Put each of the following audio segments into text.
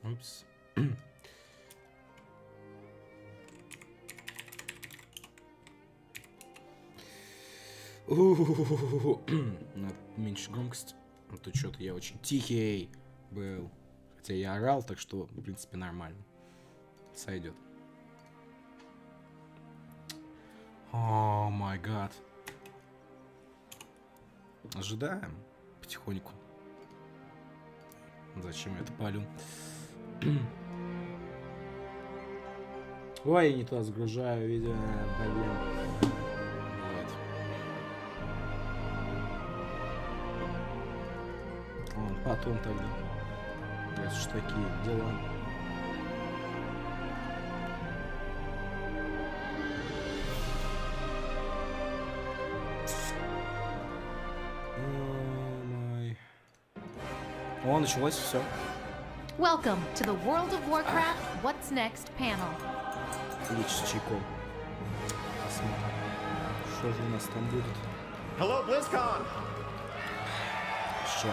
Упс. Надо меньше громкость. А то что-то я очень тихий был. Хотя я орал, так что, в принципе, нормально. Сойдет. О май гад. Ожидаем потихоньку. Зачем я это палю? Ой, я не туда загружаю видео, блин. Вот. Ладно, потом тогда. Раз уж такие дела. О, началось все. Welcome to the World of Warcraft What's Next panel. Лечь с чайком. Посмотрим, что же у нас там будет. Hello, Blizkon! Что?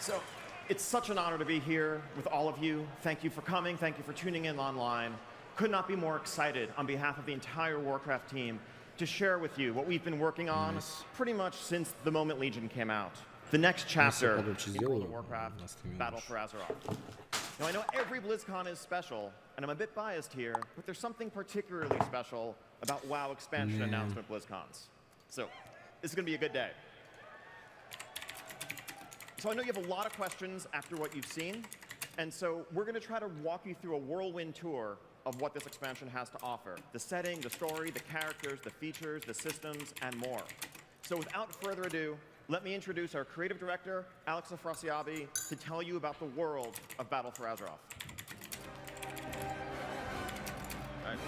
So, it's such an honor to be here with all of you. Thank you for coming. Thank you for tuning in online. Could not be more excited on behalf of the entire Warcraft team to share with you what we've been working on pretty much since the moment Legion came out. The next chapter in World of Warcraft, Battle for Azeroth. Now, I know every BlizzCon is special, and I'm a bit biased here, but there's something particularly special about WoW expansion announcement BlizzCons. So, this is going to be a good day. So I know you have a lot of questions after what you've seen, and so we're going to try to walk you through a whirlwind tour of what this expansion has to offer. The setting, the story, the characters, the features, the systems, and more. So without further ado, let me introduce our creative director, Alex Afrasiabi, to tell you about the world of Battle for Azeroth. Right.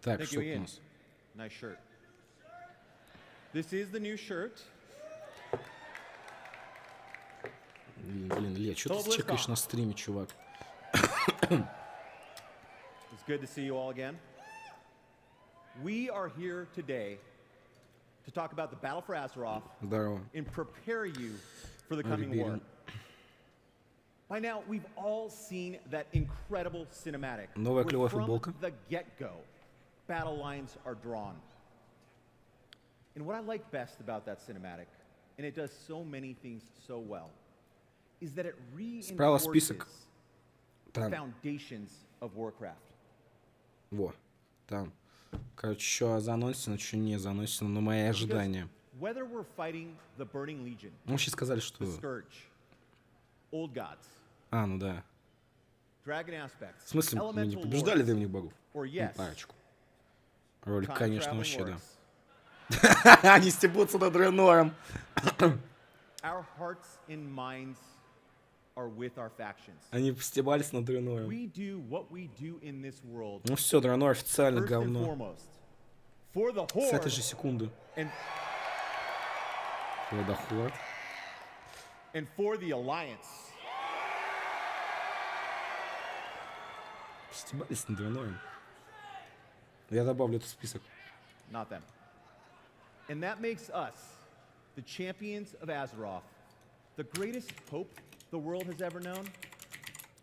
Так, Thank что you, у Ian. нас? Nice shirt. This is the new shirt. Блин, Илья, что ты чекаешь на стриме, чувак? It's good to see you all again. We are here today to talk about the Battle for Azeroth Здорово. and prepare you for the coming war. By now, we've all seen that incredible cinematic. Новая where клевая from футболка. the get-go, battle lines are drawn. And what I like best about that cinematic, and it does so many things so well, is that it Справа reinforces список. the Там. foundations of Warcraft. Во. Там. Короче, что заносено, что не заносено, но мои ожидания. Whether we're fighting the Burning Legion, Ну, вообще сказали, что... the Scourge, Old Gods, А, ну да. Dragon Aspects, В смысле, мы не Elemental побеждали Lords, древних богов? or Ну, yes, парочку. Ролик, time конечно, traveling вообще, да. orcs. Они стебутся над Ренором. Our hearts and minds are with our factions. Они стебались над Ренором. We do what we do in this world. Ну все, Дренор официально First and говно. foremost, for the С этой Horde же секунды. and, Водоход. and for the Alliance. Стебались над Ренором. Я добавлю этот список. Not them. And that makes us, the champions of Azeroth, the greatest hope the world has ever known,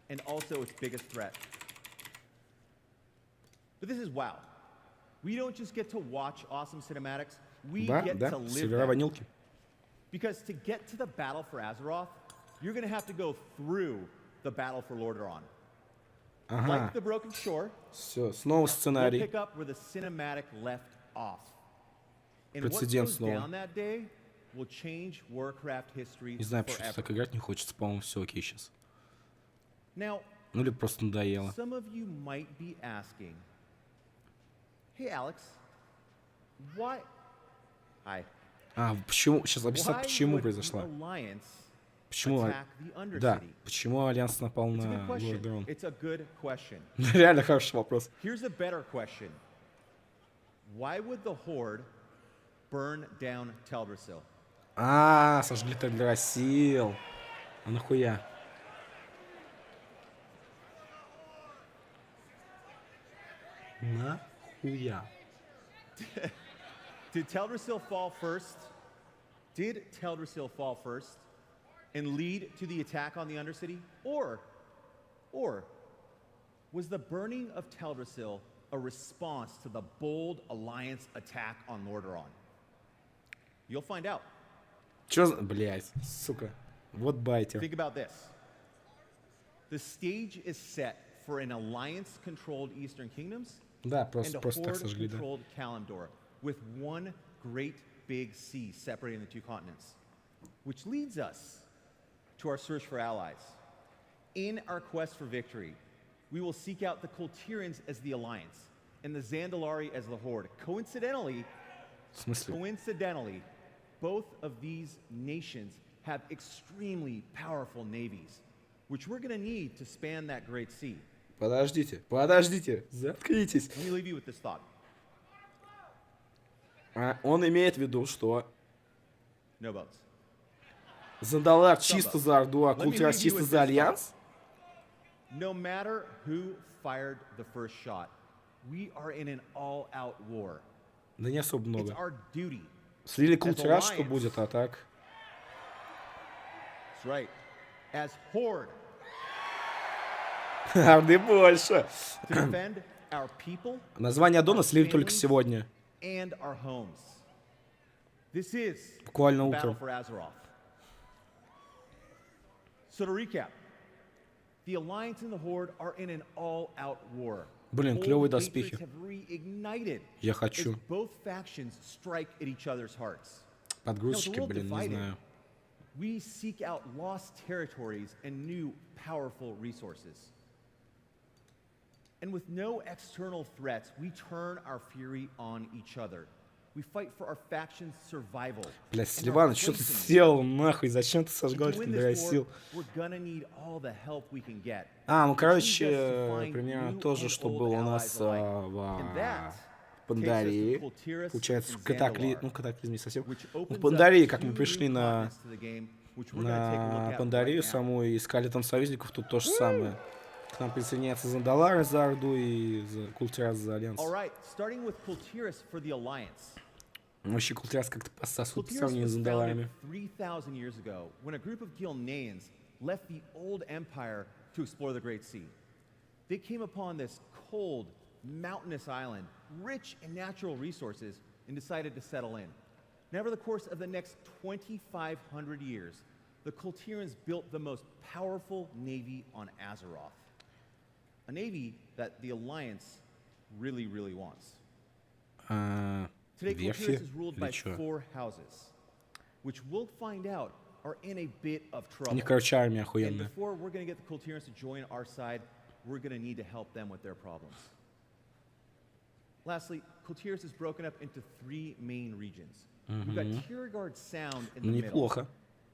and also its biggest threat. But this is WoW. We don't just get to watch awesome cinematics, we Да, get да, to live сервера them. ванилки. Because to get to the battle for Azeroth, you're going to have to go through the battle for Lordaeron. Ага, Like the Broken Shore, все, снова we'll сценарий. pick up where the cinematic left off. And what Прецедент goes снова. down that day will change Warcraft history Не знаю, почему forever. так играть не хочется, по-моему, все окей сейчас. Now, Ну или просто надоело. some of you might be asking, hey Alex, why... Hi. А, почему? Сейчас объясню, Why почему would произошла. the Alliance Почему? attack the Undercity? Да, почему Альянс напал It's a на good question. Лордеон? It's a good question. Реально хороший вопрос. Here's a better question. Why would the Horde burn down Teldrassil? А, сожгли Тельдрасил. А нахуя? Нахуя? Did Teldrassil fall first? Did Teldrassil fall first and lead to the attack on the Undercity? Or was the burning of Teldrassil a response to the bold Alliance attack on Lordaeron? You'll find out. Чё за... Блядь, сука. Вот байтер. Think about this. The stage is set for an Alliance-controlled Eastern Kingdoms Да, and просто a так сожгли, да. Horde-controlled Kalimdor, with one great big sea separating the two continents. Which leads us to our search for allies. In our quest for victory, we will seek out the Kultirans as the Alliance and the Zandalari as the Horde. Coincidentally, В смысле? both of these nations have extremely powerful navies, which we're going to need to span that Great Sea. Подождите, заткнитесь. Let me leave you with this thought. Он имеет в виду, что No boats. Зандалар чисто за Орду, а Культирас чисто за Альянс? No matter who fired the first shot, we are in an all-out war. Да не особо It's много. our duty. Слили Культирас, что будет, а так? That's right. As Horde, Орды больше. to defend our people Название Дона слили только сегодня. and our homes. This is Буквально the battle утром. for Azeroth. So to recap, the Alliance and the Horde are in an all-out war. Блин, Old клевые hatreds доспехи. have reignited Я as хочу. both factions strike at each other's hearts. Подгрузчики, world блин, не divided. знаю. We seek out lost territories and new powerful resources. And with no external threats, we turn our fury on each other. We fight for our faction's survival. Бля, and our Селиван, что ты place in it. сделал, нахуй? Зачем ты And сожгал to win Кендера this war, сил? we're gonna need all the help we can get. Ну, Which короче, leads us to find примерно new то же, and что old было у allies нас alike. And that в Пандарии. takes us to Kultiras Получается, and в Zandalar, катаклизме совсем. which В opens up Пандарии, как мы two пришли new на continents to the game, which we're gonna take a look at Пандарию right now. саму и искали там союзников, тут то же самое. К нам присоединяется Зандалар за Орду и Культирас за Альянс. All right, starting with Kultiras for the Alliance. Вообще Культирас как-то посасывает по Kultiras сравнению с was Зандаларами. founded 3,000 years ago when a group of Gilneans left the old empire to explore the Great Sea. They came upon this cold, mountainous island, rich in natural resources, and decided to settle in. Now, over the course of the next 2,500 years, the Kultirans built the most powerful navy on Azeroth. A navy that the Alliance really, really wants. Today, Верфи Kultiras is ruled by или чё? 4 houses, which we'll find out are in a bit of У trouble. них, короче, армия And охуенная. before we're going to get the Kultirans to join our side, we're going to need to help them with their problems. Lastly, Kultiras is broken up into 3 main regions. We've got Tiergard Sound in the Ну, middle, неплохо.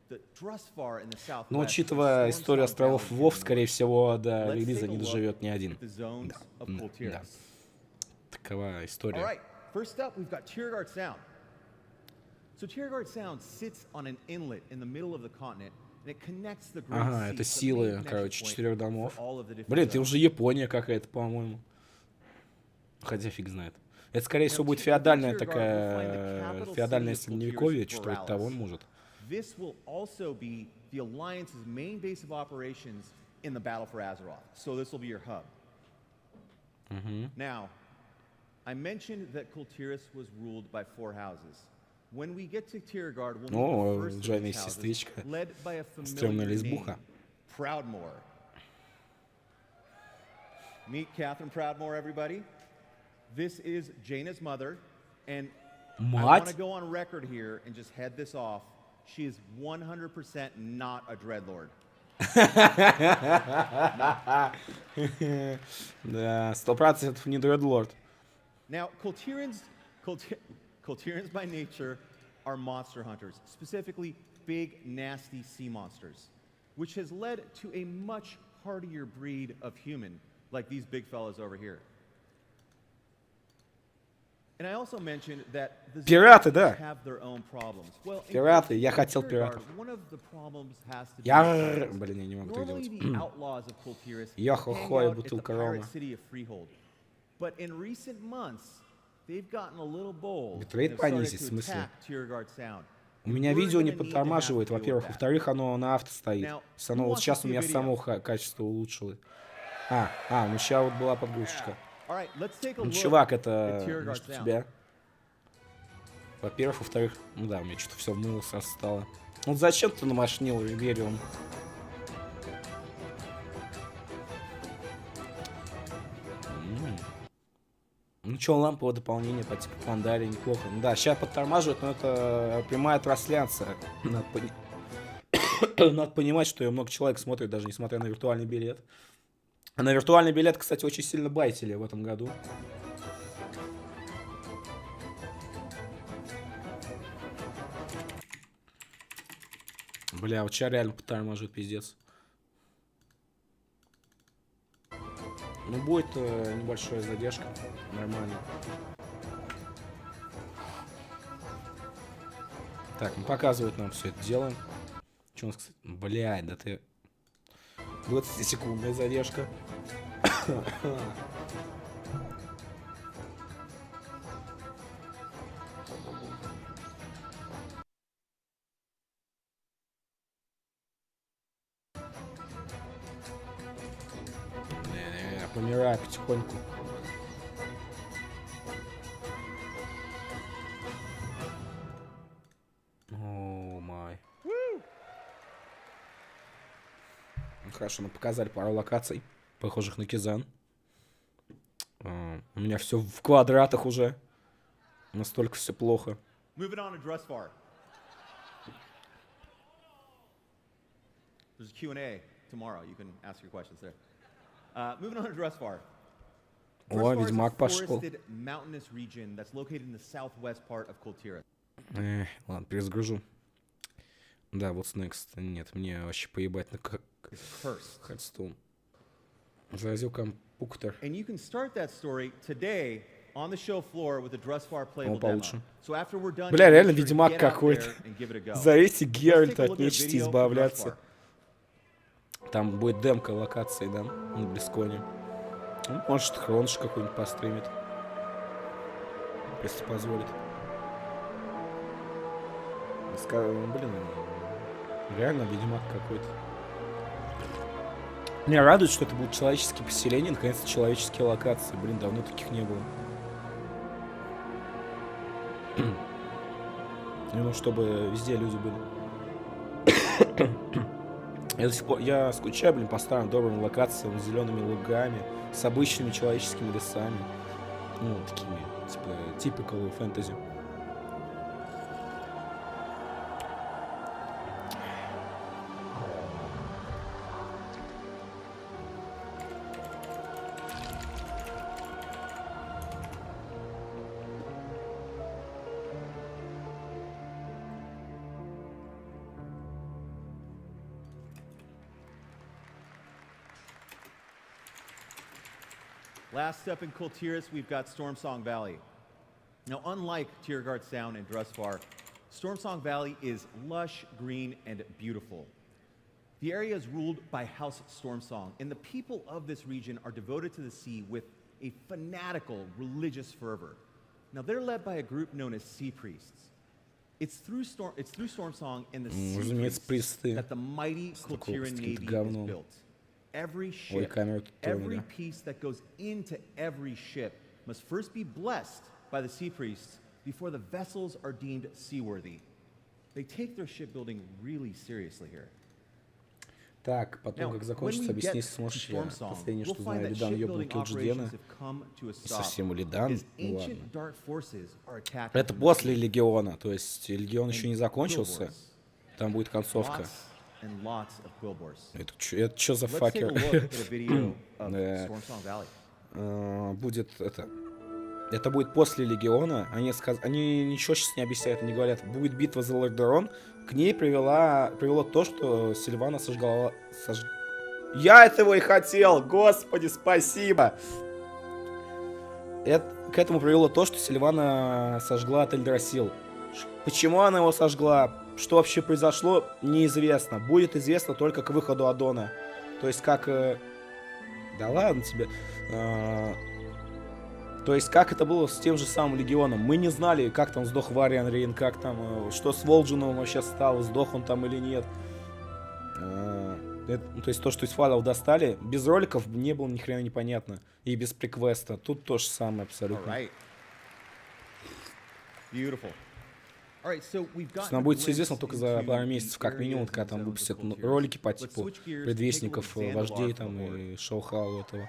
the Drustvar in the southwest, Но and учитывая историю Stormsong островов Valley in Вов, the скорее north. всего, до Let's релиза take a не look доживет ни один. at the zones of Да. Kultiras. Такова All история. right, first up, we've got Tiergard Sound. So Tiergard Sound sits on an inlet in the middle of the continent, and it connects the Great Ага, Sea, это the силы, main короче, connection 4 point домов. for all of the different Блин, это zones. уже Япония какая-то, по-моему. Хотя фиг знает. Это, скорее всего, будет Now, феодальная Tiergard will find the такая... capital Феодальное city of средневековье, Kultiras, что-то того Borealis. может. This will also be the Alliance's main base of operations in the battle for Azeroth. So this will be your hub. Now, I mentioned that Kultiras was ruled by 4 houses. When we get to Tiergard, we'll О, meet the first of Джайна these houses, сестричка. led by a Стрёмная familiar лесбуха. name, Proudmoore. Meet Catherine Proudmoore, everybody. This is Jaina's mother, and I want to Мать? go on record here and just head this off. She is 100% not a dreadlord. Да, 100% не Дредлорд. Now, Kultirans by nature are monster hunters, specifically big, nasty sea monsters, which has led to a much hardier breed of human, like these big fellas over here. And I also mentioned that the Пираты, Zerglings да. have their own problems. Well, in Пираты, я Tiergard, хотел пиратов. one of the problems has to be Ярр, pirates. блин, я не могу так Normally, делать. the outlaws of Kultiras Я hang хохой, out at the бутылка pirate рома. city of Freehold. But in recent months, Битрейт понизить, в смысле? У меня видео не подтормаживает, во-первых. Во-вторых, оно на авто стоит. Оно вот сейчас у меня само качество улучшило. Ну сейчас вот была подгрузочка. Ну, чувак, это может у тебя. Во-первых, во-вторых, ну да, у меня что-то все в мыло сразу стало. Ну зачем ты намашнил Ривериум? Ну что, ламповое дополнение по типу Пандари неплохо. Ну да, сейчас подтормаживают, но это прямая трансляция. Надо понимать, что ее много человек смотрит, даже несмотря на виртуальный билет. А на виртуальный билет, кстати, очень сильно байтили в этом году. Бля, вот сейчас реально подтормаживает, пиздец. Ну, будет небольшая задержка. Нормально. Так, ну показывает нам все это дело. Что у нас, кстати? Блядь, да ты... 20-секундная задержка. Помираю потихоньку. О май. Хорошо, мы показали пару локаций, похожих на Кизан. У меня все в квадратах уже. Настолько все плохо. There's a Q&A tomorrow. You can ask your questions there. Moving on to Dressfar. О, Ведьмак пошел. Mountainous region that's located in the southwest part of Kultira. Ладно, перезагружу. Да, what's next? Нет, мне вообще поебать на Хардстоун. Заразил компьютер. And you can start that story today on the show floor with the Dressfar playable demo. Получше. So after we're done, бля, реально Ведьмак какой-то. Зовите Геральта от нечисти избавляться. Там будет демка локации, да, на Близконе. Ну, может, Хронш какой-нибудь постримит. Если позволит. Блин, реально Ведьмак какой-то. Меня радует, что это будут человеческие поселения, наконец-то человеческие локации. Блин, давно таких не было. Ну, чтобы везде люди были. Я скучаю, блин, по старым добрым локациям с зелеными лугами, с обычными человеческими лесами. Ну, такими, типа, typical фэнтези. Last up in Kultiris, we've got Stormsong Valley. Now, unlike Tiergard Sound and Dressfar, Stormsong Valley is lush, green, and beautiful. The area is ruled by House Stormsong, and the people of this region are devoted to the sea with a fanatical religious fervor. Now, they're led by a group known as Sea Priests. It's through Stormsong and the Sea Priests that the mighty Kultiran Navy is built. Every ship, every piece that goes into every ship must first be blessed by the Sea Priests before the vessels are deemed seaworthy. They take their shipbuilding really seriously here. Так, потом, как закончится, объясни, сможешь я. Последнее, что знаю, Лидан ёбнул Килджидена. Совсем Лидан, ну ладно. Это после Легиона, то есть Легион еще не закончился. Там будет концовка. Это что за факер? Будет это. Это будет после Легиона. Они ничего сейчас не объясняют, они говорят, будет битва за Лордерон. К ней привело то, что Сильвана сожгла... Я этого и хотел! Господи, спасибо! К этому привело то, что Сильвана сожгла Тельдрасил. Почему она его сожгла? Что вообще произошло, неизвестно. Будет известно только к выходу Аддона. То есть как... Да ладно тебе. То есть, как это было с тем же самым Легионом. Мы не знали, как там сдох Вариан Рейн, как там, что с Волджиновым вообще стало, сдох он там или нет. То есть, то, что из файлов достали, без роликов не было ни хрена непонятно. И без приквеста. Тут то же самое абсолютно. All right. Beautiful. All right, so we've То есть got нам будет все известно только за пару месяцев, как минимум, когда там выпустят ролики по типу предвестников вождей там и шоу-хау этого.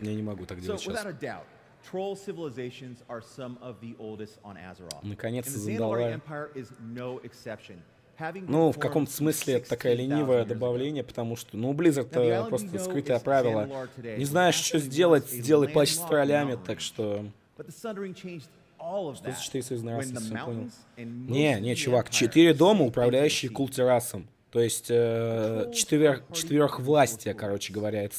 Я не могу так делать So, сейчас. without a doubt, troll civilizations are some of the oldest on Azeroth. Наконец-то And the Zandalari Зандалар. Empire is no exception. Having Ну, been в каком-то formed смысле это такое 16,000 ленивое years ago. добавление, потому что, ну, Blizzard Now, the island просто we know скрытое is правило. Zandalar today, Не but знаешь, actually что was сделать, a сделай патч с landlocked троллями, mountain так range. что... But the Sundering changed all of that 104 союзная when раса, the все понял. mountains and most Не, of не, the чувак, Empire 4 дома, sank into the управляющие sea. культирасом. То есть четверхвластие, короче говоря, это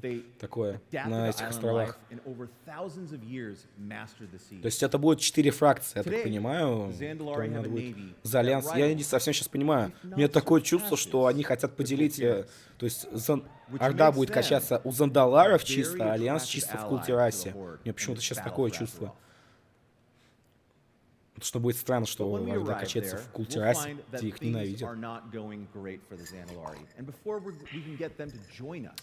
They такое adapted на to этих island островах. life and over thousands of years mastered the sea. То есть это будет 4 фракции, я так Today, понимаю. the Zandalari которые have надо a будет navy за альянс. that Я не rivals, совсем сейчас понимаю. if У меня not такое чувство, что они surpasses хотят поделить... the То есть Which Орда makes будет them качаться у Зандаларов a чисто, very а альянс attractive чисто в ally культирасе. to the Horde У меня in почему-то this сейчас battle такое for чувство. Azeroth. Что будет странно, But что when we Орда arrive качается there, в we'll культирасе, find that где их things ненавидят. are not going great for the Zandalari. And before we can get them to join us,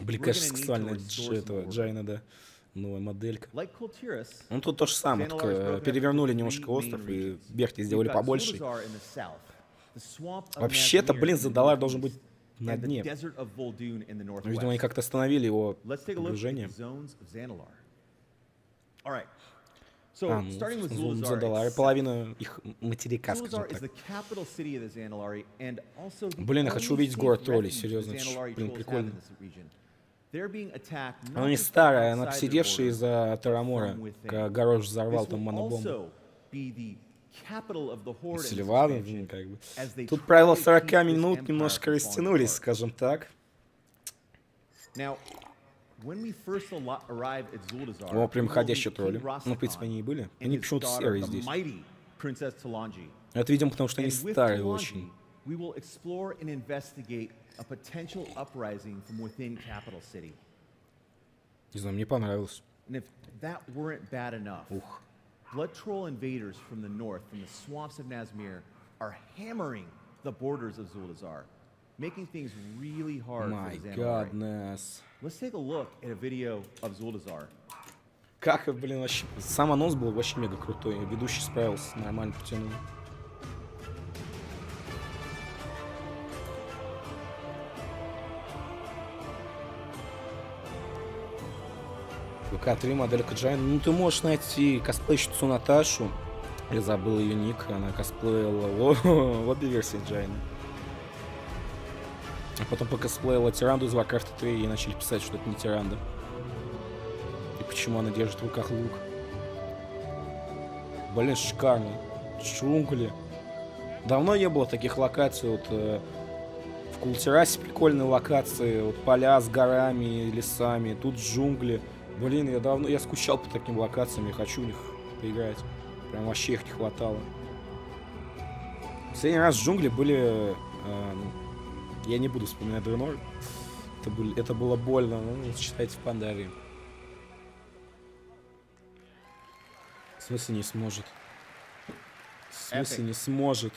Блин, we're конечно, gonna need to сексуальная restore some этого order. Джайна, да. Новая моделька. Like Kultiras, Ну тут то же самое, Zandalari is только broken up перевернули into немножко three остров main и regions. Берти We've сделали got побольше. Zuldazar in the south, the swamp of Вообще-то, Nazmir блин, in the Зандалар должен быть northeast, на and the дне. desert of Vol'dun in the Но, видимо, они northwest. как-то остановили его Let's take a look at приближение. the zones of Zandalar. All right. So, Ну, starting with собственно, Zuldazar Зандалар, itself. половина их материка, скажем Zuldazar is так. the capital city of the Zandalari and also the Блин, я хочу only увидеть safe город троллей, refuge the серьезно, это ж, Zandalari блин, trolls have прикольно. in this region. They're being attacked not Она не just from старая, она outside their посидевшая borders, из-за Тарамора, from within. когда Горош взорвал This там will монобомбу. also be the capital of the Horde in this Сильвана, expansion, как бы. as they Тут try правила to 40 keep this минут empire немножко from falling растянулись, apart. скажем так. Now, when we first arrived at Zuldazar, О, we прямоходящие will meet тролли. King Ну, в принципе, Rastakhan они и были. and Они his почему-то daughter, серые the здесь. mighty Princess Talanji. Это, видимо, потому что они And with старые Talanji, очень. we will explore and investigate a potential uprising from within Capital City. Не знаю, мне понравилось. And if that weren't bad enough, Ух. blood troll invaders from the north, from the swamps of Nazmir, are hammering the borders of Zuldazar, making things really hard My for the Zandalari. godness. Let's take a look at a video of Zuldazar. Как, блин, вообще... Сам анонс был вообще мега крутой. Ведущий справился, нормально потянул. ВК-3 моделька Джайна. Ну, ты можешь найти косплейщицу Наташу. Я забыл ее ник. Она косплеила в обе версии Джайна. А потом покосплеила Тиранду из Warcraft 3 и начали писать, что это не Тиранда. И почему она держит в руках лук. Блин, шикарно. Джунгли. Давно не было таких локаций. Вот, в Култирасе прикольные локации. Вот поля с горами, лесами. Тут джунгли. Блин, я скучал по таким локациям. Я хочу в них поиграть. Прям вообще их не хватало. Последний раз джунгли были... я не буду вспоминать Дренор. Это было больно. Ну, считайте в Пандарии. В смысле не сможет? В смысле не сможет?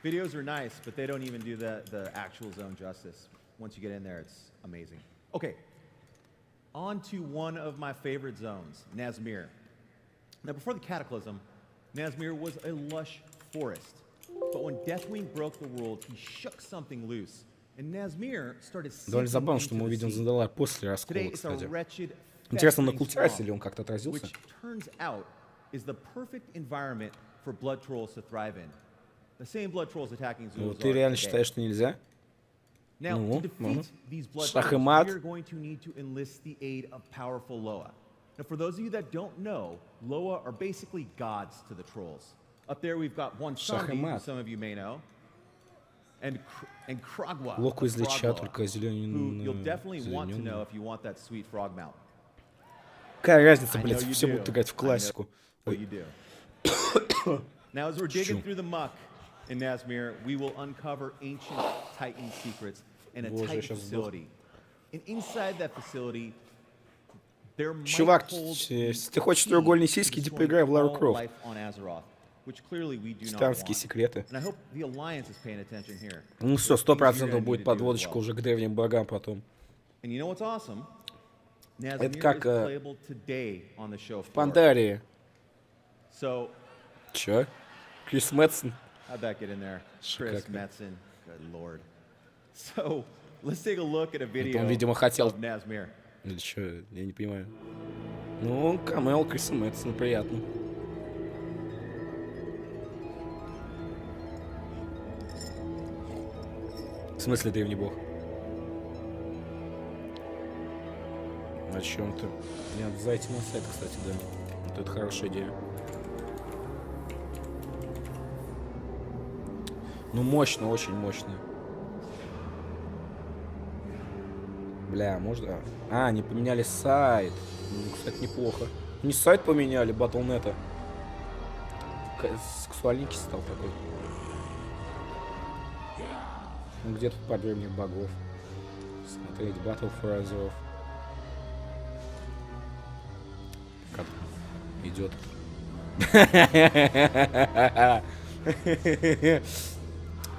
Videos are nice, but they don't even do the actual zone justice. Once you get in there, it's amazing. Okay, on to one of my favorite zones, Nazmir. Now, before the Cataclysm, Nazmir was a lush forest. But when Deathwing broke the world, he shook something loose, and Nazmir started Довольно sinking забавно, что into мы the увидим sea. Зандалар после Today, раскола, it's a кстати. wretched, Интересно, на festering Культирасе swamp, ли он как-то отразился? which turns out is the perfect environment for blood trolls to thrive in. The same blood trolls attacking Ну, Zuldazar ты реально today. считаешь, что нельзя? Now, Ну, to defeat ну. these blood Шах и trolls, мат. we are going to need to enlist the aid of powerful Loa. Now, for those of you that don't know, Loa are basically gods to the trolls. Up there, we've got one Шах и Zombie, who мат. some of you may know, and Kragwa, Локу из of Лича, Frog Loa, только who you'll definitely want to know зеленый. if you want that sweet frog mount. Какая разница, I know блядь, you все do. будут играть в I know классику. you do. Now, as we're digging through the muck in Nazmir, we will uncover ancient Titan secrets in a Боже, я Titan щас сдох. facility. And inside that facility, there might Чувак, hold если ты хочешь key треугольные to сиськи, иди destroying поиграй в Лару all Крофт. life on Azeroth, which clearly we do not Старские want. секреты. And I hope the Alliance is paying attention here. Ну все, There are things you're 100% gonna будет need to do as подводочка well. уже к древним богам потом. And you know what's awesome? Это Nazmir как is playable today on the show в floor. Пандарии. So, Чё? Крис Мэтсон? how'd that get in there? Chris Шикарно. Metzen. Good lord. So, let's take a look at a video он, видимо, хотел- of Nazmir. Или чё? Я не понимаю. Ну, камел Криса Мэтсона, приятно. В смысле древний бог? О чем ты? Мне надо зайти на сайт, кстати, да. Вот это хорошая идея. Ну, мощно, очень мощно. Бля, можно... А, они поменяли сайт. Ну, кстати, неплохо. Не сайт поменяли, Battle.net. Сексуальненький стал такой. Ну, где тут по древних богов? Смотреть, Battle for Azeroth. Как идет.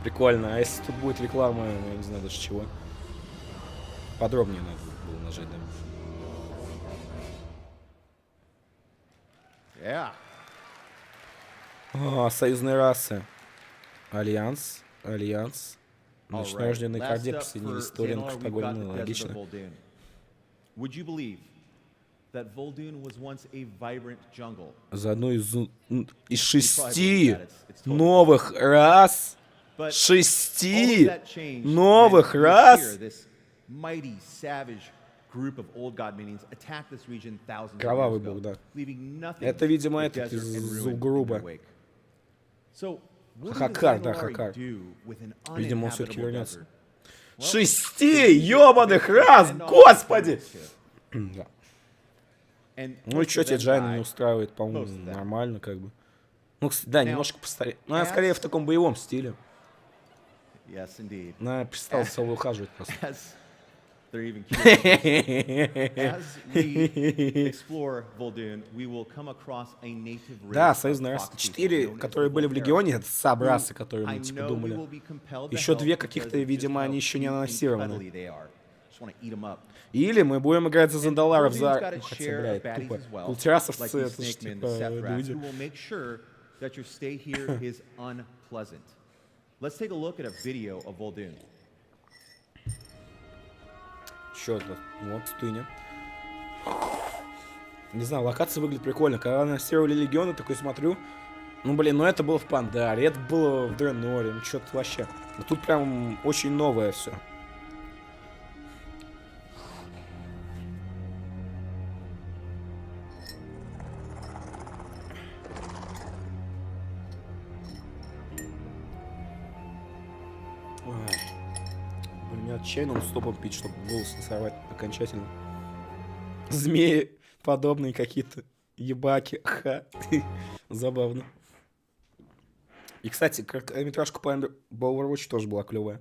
Прикольно. А если тут будет реклама, я не знаю даже чего. Подробнее надо было нажать, да. Yeah. Союзные расы. Альянс. Альянс. All Значит, right. рожденный Last кардек up присоединились for к Торину, Xehanort, we've got Картагону. the desert Логично. of Vol'dun. Would you believe that Vol'dun was once a vibrant jungle? За одну из You 6 probably believe that. It's totally новых рас. But all of 6 that changed новых when рас. Yashir, this mighty, savage group of old god minions attacked this region thousands of Кровавый years ago, бог, да. leaving nothing Это, видимо, but этот desert из and ruin in Зулгруба. their wake. So, what Хакар, did the да, Xandalari Хакар. do with an Видимо, он все-таки uninhabitable вернется. desert? 6 ёбаных рас, And all господи! humans, Да. and Ну и most что of тебе them Джайна не died. устраивает, Most по-моему, of them. нормально как бы. Ну, да, Now, немножко постарее. Ну, она скорее в таком боевом стиле. Yes, indeed. Она перестала за собой ухаживать просто. As they're even cute. As we explore Vol'dun, we will come across a native race Да, of союзные расы. fox people 4, known as которые the были в Volterra, Легионе, это сабрасы, who которые I мы типа know we думали. will be compelled to Еще help 2 because каких-то, of just видимо, how они еще не cute and анонсированы. cuddly they are. Just wanna eat 'em up. Или мы будем играть за Зандаларов, Vol'dun's за... got its Ну, хотя, share of блядь, baddies тупо. as well, Култерасовцы, like these это ж snakemen, типа Sethrats, люди. who will make sure that your stay here is unpleasant. Let's take a look at a video of Vol'dun. Чё это? Вот, стыня. Не знаю, локация выглядит прикольно. Когда анонсировали Легионы, такой смотрю. Ну, блин, ну это было в Пандаре, это было в Дреноре, ну что-то вообще. Но тут прям очень новое все. Мне отчаянно стопом пить, чтобы голос не сорвать окончательно. Змеи подобные какие-то. Ебаки. Ха. Забавно. И, кстати, короткометражка по Overwatch тоже была клевая.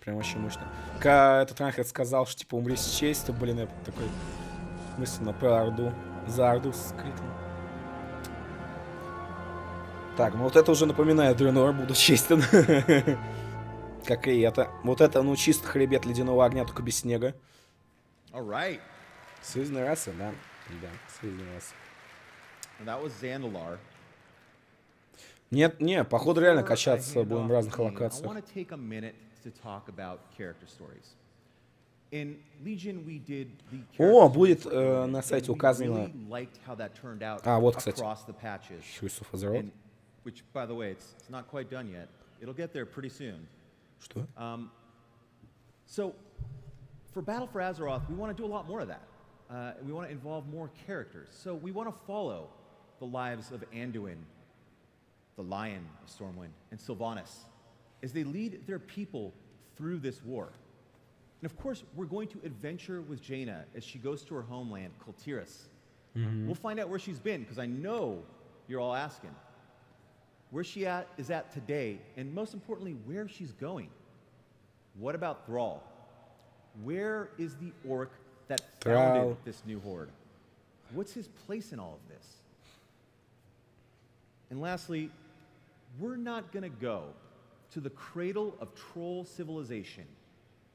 Прям вообще мощно. Когда этот Ранхед сказал, что типа умри с честью, блин, я такой мысленно про Орду. За Орду скрытым. Так, ну вот это уже напоминает Дренор, буду честен. Как и это. Вот это, ну, чисто хребет ледяного огня, только без снега. All right. Союзная раса, да. Да, союзная раса. And that was Zandalar. Нет, не, походу реально Before I качаться hand будем в off разных the game, I локациях. want to take a minute to talk about character stories. In Legion we did the О, character будет stories for на Legion, сайте and we указано. really liked how that turned out А, вот, кстати. across the patches. Choice of Azeroth. And, which, by the way, it's not quite done yet. It'll get there pretty soon. Что? So, for Battle for Azeroth, we want to do a lot more of that. We want to involve more characters. So we want to follow the lives of Anduin, the Lion of Stormwind, and Sylvanas as they lead their people through this war. And of course, we're going to adventure with Jaina as she goes to her homeland, Kultiras. We'll find out where she's been, because I know you're all asking. Where she is at today, and most importantly, where she's going. What about Thrall? Where is the orc that Трал. founded this new horde? What's his place in all of this? And lastly, we're not going to go to the cradle of troll civilization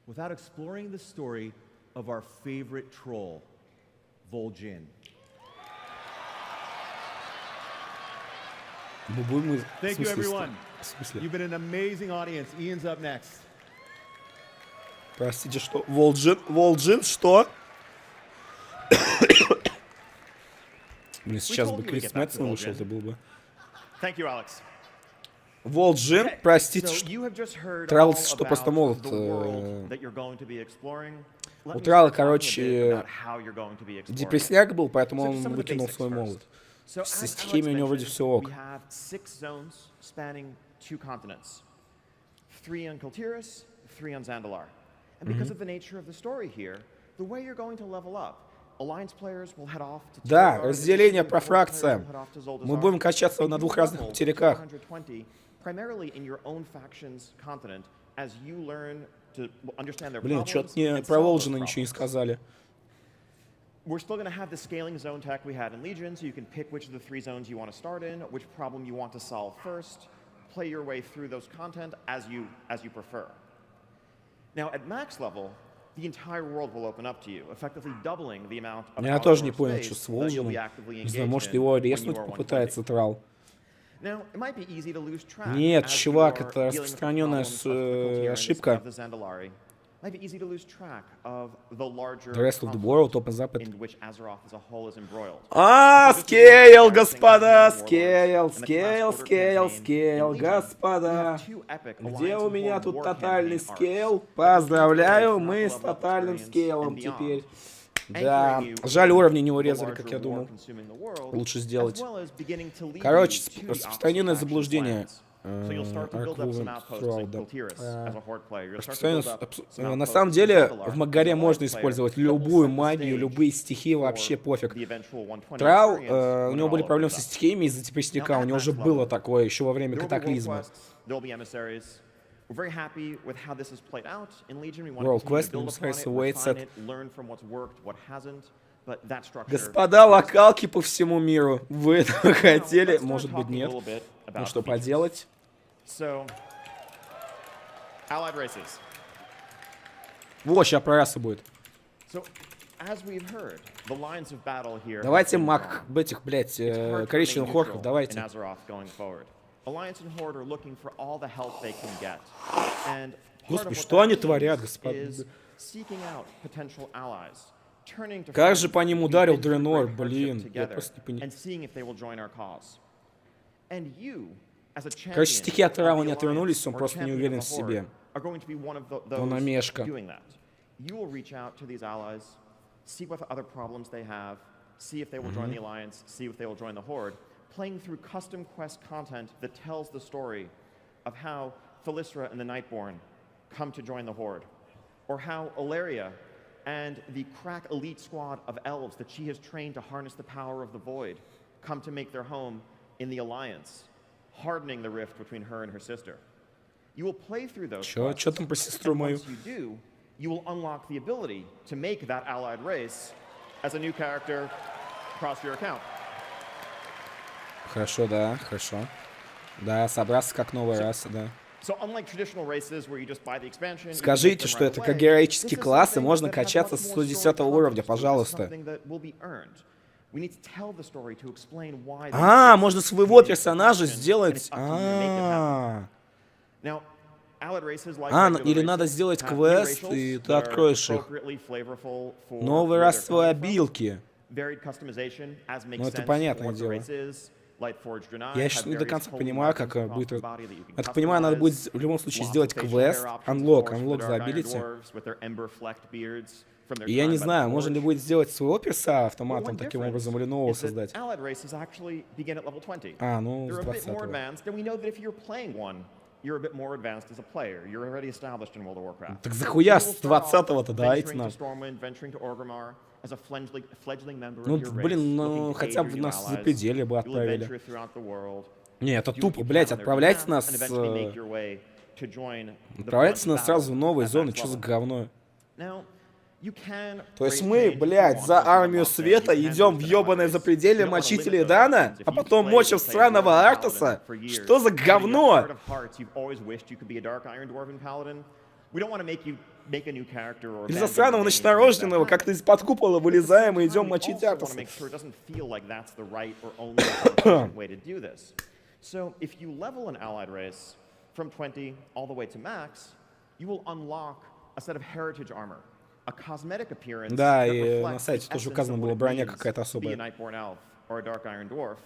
without exploring the story of our favorite troll, Vol'jin. Thank you, everyone. В смысле? You've been an amazing audience. Ian's up next. Простите, что? Вол'jin, что? Блин, сейчас бы Крис Мэтсон вышел, это был бы. Thank you, Alex. Вол'jin, простите, So что... you have just heard Трал, all что просто about молот, the world that you're going to be exploring. Let У me Трала, start talking a bit короче, about how you're going to be exploring it. депресняк был, поэтому So он just some of the выкинул basics свой first. молот. So Со as стихиями у него Alex вроде mentioned, все ок. we have 6 zones spanning 2 continents. 3 on Kultiris, 3 on Zandalar. And because of the nature of the story here, the way you're going to level up, Alliance players will head off to Да, Terragar, разделение Horde по players фракциям. will head off to Zuldazar, Мы будем качаться and на you 2 разных level материках. 420, primarily in your own faction's continent, as you learn to understand their Блин, problems что-то мне and про solve those Вол'jina ничего не problems. сказали. We're still going to have the scaling zone tech we had in Legion, so you can pick which of the 3 zones you want to start in, which problem you want to solve first, play your way through those content as you prefer. Now, at max level, the entire world will open up to you, effectively doubling the amount of Я тоже не outdoor понял, space что с that you'll be Вол'jiном. actively Не знаю, engaged может in его when you резнуть are 120. попытается Трал. Now, it might be easy to lose track Нет, as you чувак, are это dealing with the распространенная problems of the Kultirans, ошибка. of the Zandalari. It might be easy to lose track of the larger The rest of the conflict world, Open Запад. in which Azeroth as a whole is embroiled. А, So this is скейл, the господа, campaign скейл, Warlords and the class скейл, order скейл, campaign скейл, in Legion. We господа. have 2 epic Где Alliance у and меня Horde тут war тотальный campaign скейл? arcs. Поздравляю, That мы lead с to the level of тотальным experience скейлом and beyond. теперь. Да, Anchoring you жаль, in уровни не the урезали, как larger я думал. war-consuming the world, Лучше as сделать. well as beginning to lead Короче, you to the распространенное opposite faction's заблуждение. lands. So you'll start to build up some outposts in Kultiris as a Horde player. You'll start to build up some На outposts самом in деле, Zandalar в as Магаре an можно Alliance player использовать that will любую set the магию, stage любые стихии, for вообще пофиг. the eventual 120 Трал, experience у when него it были all проблемы opens со up. стихиями из-за депресняка, у него уже было такое еще во время There will be world катаклизма. quests, there will be emissaries. We're very happy with how this has played out in Legion. We want World to continue quest, to build upon emissaries, it, await refine set. it, learn from what's worked, what hasn't. But that structure Господа локалки по всему миру, вы этого хотели? Может быть, нет. Ну что поделать? So, allied races. Вот, сейчас про расы будет. So, as we've heard, the lines of battle here. Давайте have been маг drawn. этих, блядь, It's hard to коричневых remain орков, neutral давайте. in Azeroth going forward. Alliance and Horde are looking for all the help they can get. And part of Господи, what что that они means творят, господа? is seeking out potential allies, turning to Как friends же по ним we've ударил been through Дренор, great hardship блин, я together, просто не понимаю. and seeing if they will join our cause. And you, as a Короче, champion стихи от of Трава the не отвернулись, Alliance он or просто не champion уверен of в the себе. Horde, are going to be one of Он those омешка. doing that. You will reach out to these allies, see what other problems they have, see if they will join the Alliance, see if they will join the Horde, playing through custom quest content that tells the story of how Thalyssra and the Nightborn come to join the Horde, or how Ilaria and the crack elite squad of elves that she has trained to harness the power of the Void come to make their home in the Alliance, hardening the rift between her and her sister. You will play through those Чё quests, там про сестру and мою? once you do, you will unlock the ability to make that allied race as a new character across your account. Хорошо, да, хорошо. Да, собраться как новая раса, да. So unlike traditional races where you just buy the expansion, you can make Скажите, them что right это away, как героические this is классы, something можно that has качаться much с more 110 story уровня, context to it. This is пожалуйста. something that will be earned. We need to tell the story to explain why these А, races можно своего came into персонажа production, and сделать. it's up to you to make it happen. А, Now, allied races like А, regular или надо races сделать have new квест, racials и ты that are откроешь их. appropriately flavorful for Новые where they're расовые coming from. обилки. Varied customization, as makes Ну, это sense понятное for what the дело. race is. Lightforged Draenei Я have сейчас не до various конца holy понимаю, markings как across будет. the body that you can Я так понимаю, надо будет customize. в любом случае Lots сделать of facial квест, hair options, of анлок, course, for анлок the за Dark Iron абилити. Dwarves with their ember-flecked beards from their И я time не by the знаю, можно ли Forge. будет сделать своего перса But автоматом one таким difference образом или нового is that создать. allied races actually begin at level 20. А, ну, They're с a bit more 20-го. advanced, and we know that if you're playing one, you're a bit more advanced as a player. You're already established in World of Warcraft. Так захуя So you с will start off 20-го-то дайте venturing нам. to Stormwind, venturing to Orgrimmar as a fledgling member Ну, of your race, блин, ну, looking to хотя aid бы your new нас за allies. пределы бы You'll отправили. adventure throughout the world. Не, это Do what тупо, you блядь, can on their отправляйте behalf, нас, and eventually make your way to join the отправляйте front нас сразу в battle новые at зоны, max что за level. говно? Now, you can То есть raise мы, pain if you блядь, want за to for армию one thing. света You can идем в do it for ёбаное allies. запределье You don't wanna мочителей limit those Дана, options. а If потом you've мочим played, let's say, сраного Dwarven Артаса. Paladin for years, Что за but in your говно? heart of hearts, you've always wished you could be a Dark Iron Dwarven Paladin. We don't want to make you make a new character or Из-за abandon сраного your name to make that ночнорожденного happen. как-то из-под купола But at the вылезаем same и time, идем we мочить also want to Артаса. make sure it doesn't feel like that's the right or only efficient way to do this. So if you level an allied race from 20 all the way to max, you will unlock a set of heritage armor, a cosmetic appearance Да, that и на reflects сайте the тоже essence указано of было what it броня means какая-то to be a особая. Nightborn elf or a Dark Iron Dwarf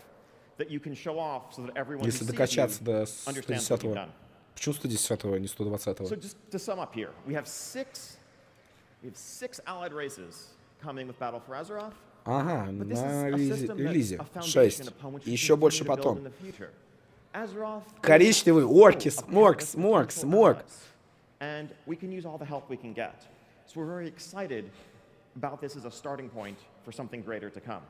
that you can show off so that everyone who Если sees you докачаться до understands what you've 110-го. done. Почему 110-го, а не 120-го? So just to sum up here, we have six allied races coming with Battle for Azeroth. Ага, But this на is a system that's релизе. a foundation 6. upon which И we еще continue больше to build потом. in the future. Azeroth is Коричневый, full орки, of сморк, countless сморк, potential сморк. allies, and we can use all the help we can get. So we're very excited about this as a starting point for something greater to come.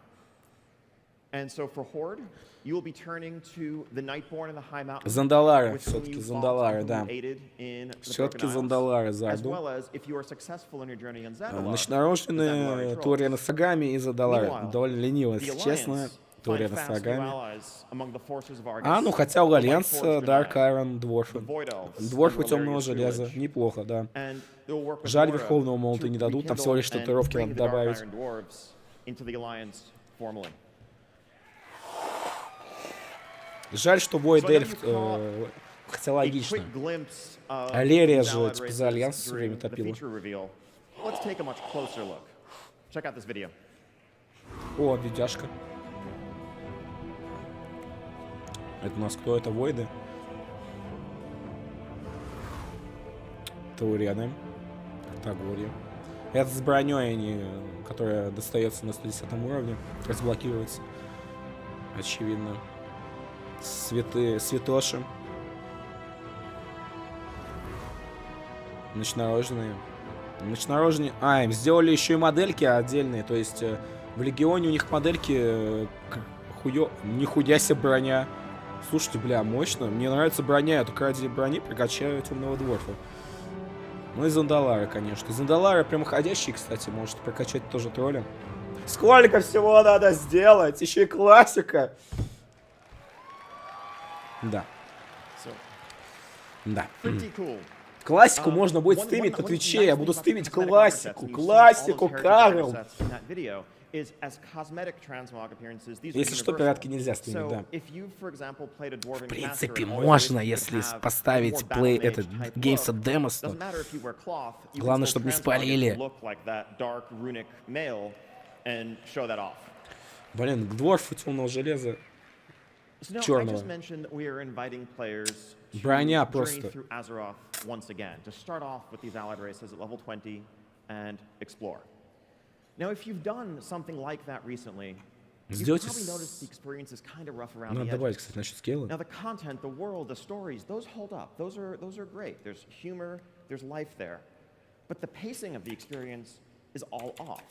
And so for Horde, you will be turning to the Nightborn in the High Mountain. Зандалары, with whom все-таки you fought Зандалары, and who да. aided in the Все-таки Broken Isles, Зандалары as зайду. well as if you are successful in your journey in Zandalар, Ночнорожденные, Турены с Агами и Зандалары. Довольно лениво, если честно. Турены с Агами. А, ну хотя у Альянса Dark Iron Дворфы. Дворфы темного железа. Неплохо, да. Жаль, Верховного молота не дадут, там всего лишь татуировки надо добавить. Жаль, что Void Elf, хотя логично. Алерия же типа за Альянс все время топила. О, видяшка. Это у нас кто? Это Войды? Таурены. Категория. Это с броней они, которая достается на 110 уровне. Разблокируется. Очевидно. Святоши. Ночнорожденные. Ночнорожденные. А, им сделали еще и модельки отдельные. То есть в Легионе у них модельки нихуя себе броня. Слушайте, бля, мощно. Мне нравится броня. Я только ради брони прокачаю темного дворфа. Ну и Зандалары, конечно. Зандалары прямоходящие, кстати, может прокачать тоже тролля. Сколько всего надо сделать? Еще и классика. Да. Да. Классику можно будет стримить на Твиче. Я буду стримить классику. Классику, Карл. Если что, пиратки нельзя стримить, да. В принципе, можно, если поставить этот Games of Demos, то главное, чтобы не спалили. Блин, к дворфу темного железа черного. Броня просто. Now, if you've done something like that recently, Сделайте... you've probably noticed the experience is kind of rough around Надо the добавить, edges. кстати, насчет скилла. Now, the content, the world, the stories, those hold up. Those are great. There's humor, there's life there. But the pacing of the experience is all off.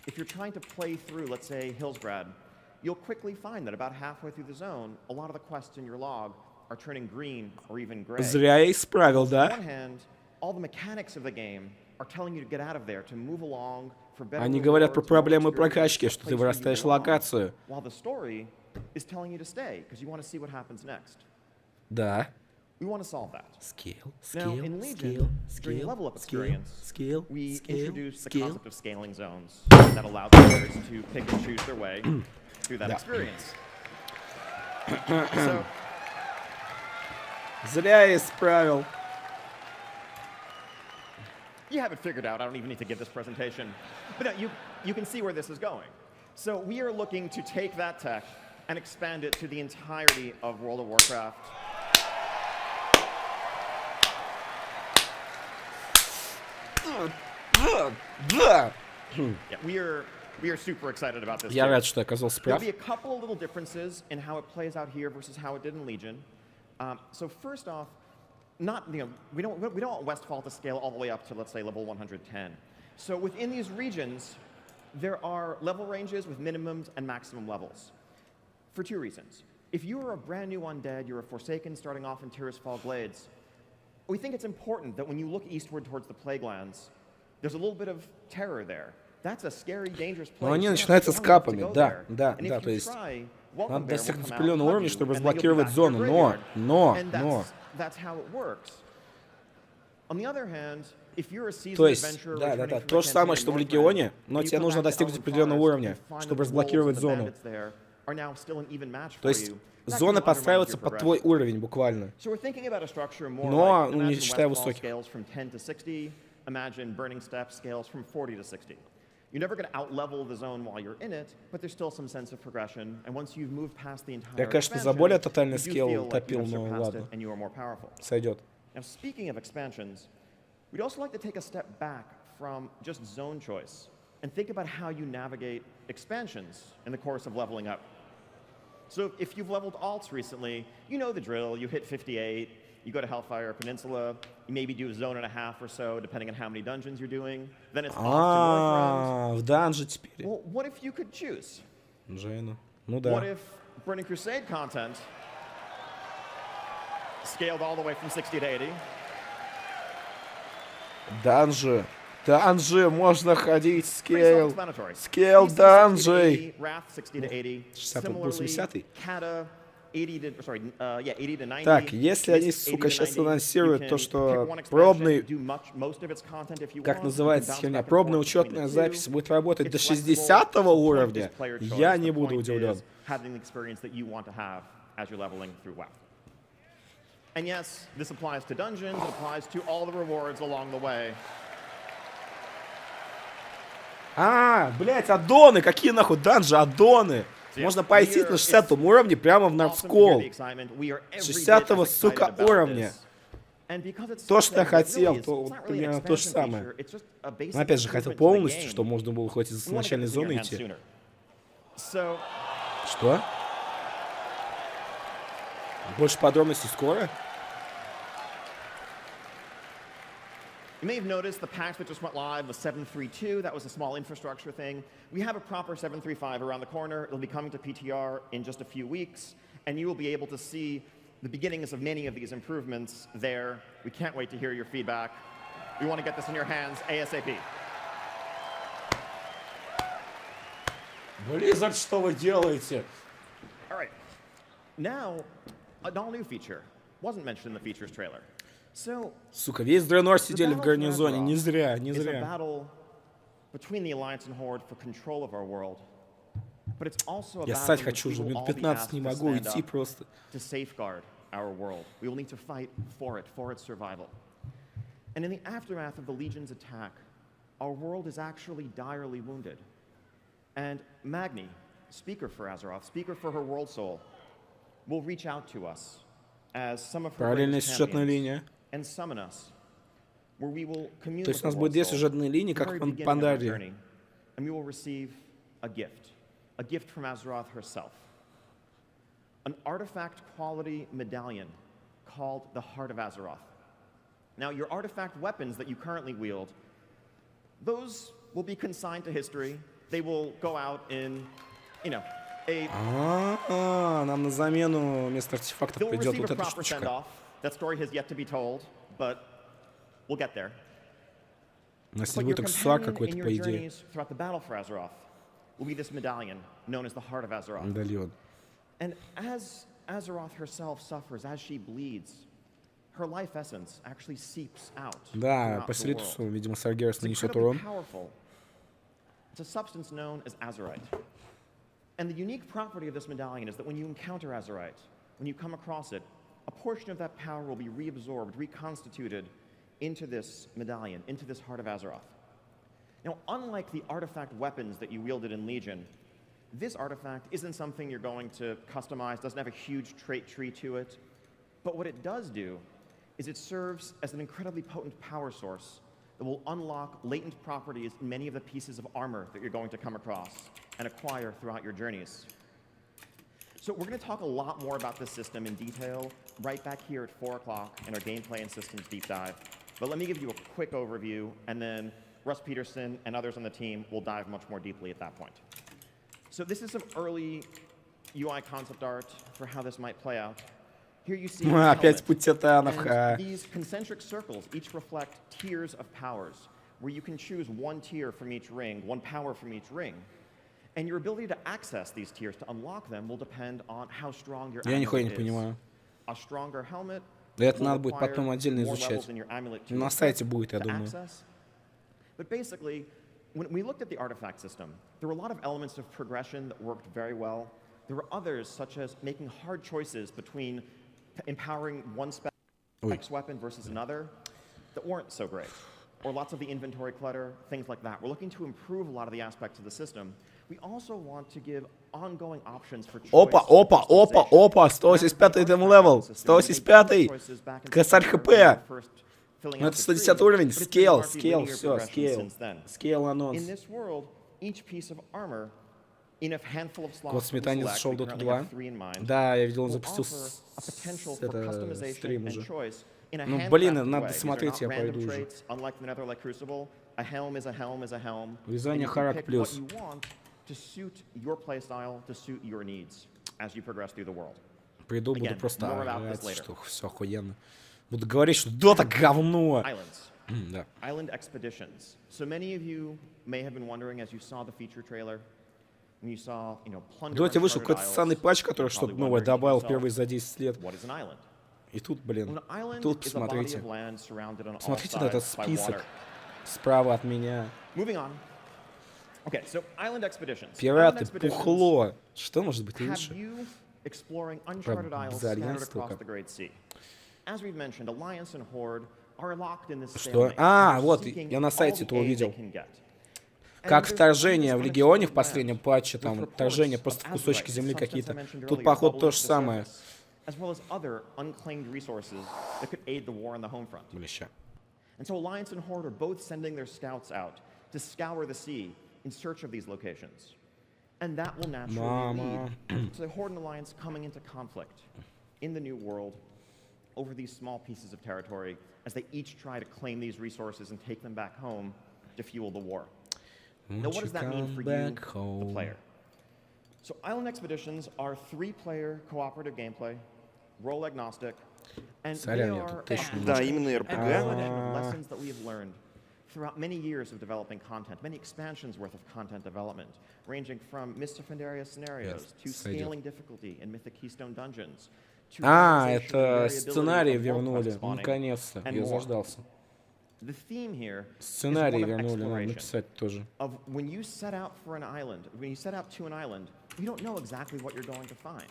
If you're trying to play through, let's say, Hillsbrad, you'll quickly find that about halfway through the zone, a lot of the quests in your log are turning green or even gray. Зря я исправил, да? On one hand, all the mechanics of the game are telling you to get out of there, to move along. Они говорят про проблемы прокачки, что ты вырастаешь локацию. Да. Зря я исправил. You have it figured out. I don't even need to give this presentation. But no, you can see where this is going. So we are looking to take that tech and expand it to the entirety of World of Warcraft. Yeah, we are super excited about this. Я рад, что я оказался прав. There'll be a couple of little differences in how it plays out here versus how it did in Legion. So first off, we don't want Westfall to scale all the way up to, let's say, level 110. So within these regions, there are level ranges with minimums and maximum levels for two reasons. If you are a brand new undead, you're a Forsaken starting off in Tirisfal Glades, we think it's important that when you look eastward towards the Plaguelands, There's a little bit of terror there. That's a scary, dangerous place. Но они начинаются с капами, да, то есть надо достигнуть определенного уровня, чтобы разблокировать зону, но. То есть, да, то же самое, что в Легионе, но тебе нужно достигнуть определенного уровня, чтобы разблокировать зону. То есть зона подстраивается под твой уровень буквально. Но не считая высоких. You're never going to out-level the zone while you're in it, but there's still some sense of progression. And once you've moved past the entire Я, конечно, за более тотальный скилл топил, но ладно. Сойдет. Now, speaking of expansions, we'd also like to take a step back from just zone choice and think about how you navigate expansions in the course of leveling up. So if you've leveled alts recently, you know the drill. You hit 58, you go to Hellfire Peninsula, you maybe do a zone and a half or so, depending on how many dungeons you're doing. Then it's off to Northrend. В данже теперь. Well, what if you could choose? Джейну. Ну да. What if Burning Crusade content scaled all the way from 60 to 80? Данжи. Данжи, можно ходить, скейл. Скейл данжей. 60-80. Так, если они, сука, сейчас анонсируют то, что пробный, как называется херня, пробная учетная запись будет работать до 60-го уровня, я не буду удивлен. And yes, this applies to dungeons, it applies to all the rewards along the way. Блять, аддоны, какие нахуй данжи, аддоны? Можно пойти на 60-м уровне прямо в Нордскол. 60-го, сука, уровня. То, что я хотел, то примерно то же самое. Но опять же, хотел полностью, что можно было хоть из начальной зоны идти. Что? Больше подробностей скоро? You may have noticed the patch that just went live was 7.3.2. That was a small infrastructure thing. We have a proper 7.3.5 around the corner. It'll be coming to PTR in just a few weeks, and you will be able to see the beginnings of many of these improvements there. We can't wait to hear your feedback. We want to get this in your hands ASAP. Blizzard, что вы делаете? All right. Now, an all-new feature wasn't mentioned in the features trailer. Сука, весь Дренор сидели в гарнизоне, не зря, не зря. Я ссать хочу уже, минут 15 не могу идти просто. And in the aftermath of the Legion's attack, our world is actually direly wounded. And Magni, speaker for Azeroth, speaker for her world soul, will reach out to us as some of her greatest champions. And summon us, where we will commune with the world soul, very beginning of our journey, and we will receive a gift from Azeroth herself, an artifact-quality medallion called the Heart of Azeroth. Now, your artifact weapons that you currently wield, those will be consigned to history. They will go out in, нам на замену вместо артефактов придет вот эта штучка. That story has yet to be told, but we'll get there. But your companion in your journeys throughout the battle for Azeroth will be this medallion known as the Heart of Azeroth. And as Azeroth herself suffers, as she bleeds, her life essence actually seeps out. Да, по Селитусу, видимо, Саргерас нанесет урон. It's a substance known as Azerite. And the unique property of this medallion is that when you encounter Azerite, when you come across it, a portion of that power will be reabsorbed, reconstituted into this medallion, into this Heart of Azeroth. Now, unlike the artifact weapons that you wielded in Legion, this artifact isn't something you're going to customize, doesn't have a huge trait tree to it. But what it does do is it serves as an incredibly potent power source that will unlock latent properties in many of the pieces of armor that you're going to come across and acquire throughout your journeys. So we're going to talk a lot more about this system in detail right back here at 4 o'clock in our gameplay and systems deep dive. But let me give you a quick overview, and then Russ Peterson and others on the team will dive much more deeply at that point. So this is some early UI concept art for how this might play out. Here you see опять путь титанов. these concentric circles each reflect tiers of powers, where you can choose one tier from each ring, one power from each ring. And your ability to access these tiers, to unlock them, will depend on how strong your Я нихуя не amulet is. понимаю. A stronger helmet Это will надо будет require потом отдельно more изучать. levels in your amulet to На equip, сайте будет, я to думаю. access. But basically, when we looked at the artifact system, there were a lot of elements of progression that worked very well. There were others, such as making hard choices between empowering one spec weapon versus another, that weren't so great. Or lots of the inventory clutter, things like that. We're looking to improve a lot of the aspects of the system. We also want to give ongoing options for choice. Опа, опа, опа, опа, 185-й дем левел, 185-й, косарь хп. Ну это 110 уровень, скейл, скейл, все, скейл, скейл анонс. In this world, each piece of armor in a handful of slots Код сметания зашел в Dota 2. Да, я видел, он запустил стрим уже. Ну блин, надо досмотреть, я пойду уже. Вязание Харак плюс. Приду, буду просто орать, что все охуенно. Буду говорить, что Дота говно. Да. Island expeditions. So many of you may have been wondering as you saw the feature trailer, when you saw, В Доте вышел какой-то ссаный патч, который что-то новое добавил впервые за 10 лет. И тут, блин, тут посмотрите. Смотрите на этот список справа от меня. Пираты, пухло. Что может быть лучше? Про безальянс только. Что? А, вот, я на сайте это увидел. Как вторжение в Легионе в последнем патче, там, вторжение просто в кусочки земли какие-то. Тут, походу, то же самое. Блеща. And so Alliance and Horde are both sending their scouts out to scour the sea in search of these locations. And that will naturally lead to the Horde and Alliance coming into conflict in the new world over these small pieces of territory as they each try to claim these resources and take them back home to fuel the war. Now, what does that mean for you, the player? So Island Expeditions are 3-player cooperative gameplay, role agnostic, and they are lessons that we have learned throughout many years of developing content, many expansions worth of content development, ranging from Mists of Pandaria scenarios to scaling difficulty in Mythic Keystone Dungeons. А, это сценарий вернули, наконец-то, я заждался. Сценарий вернули, надо написать тоже. When you set out to an island, you don't know exactly what you're going to find.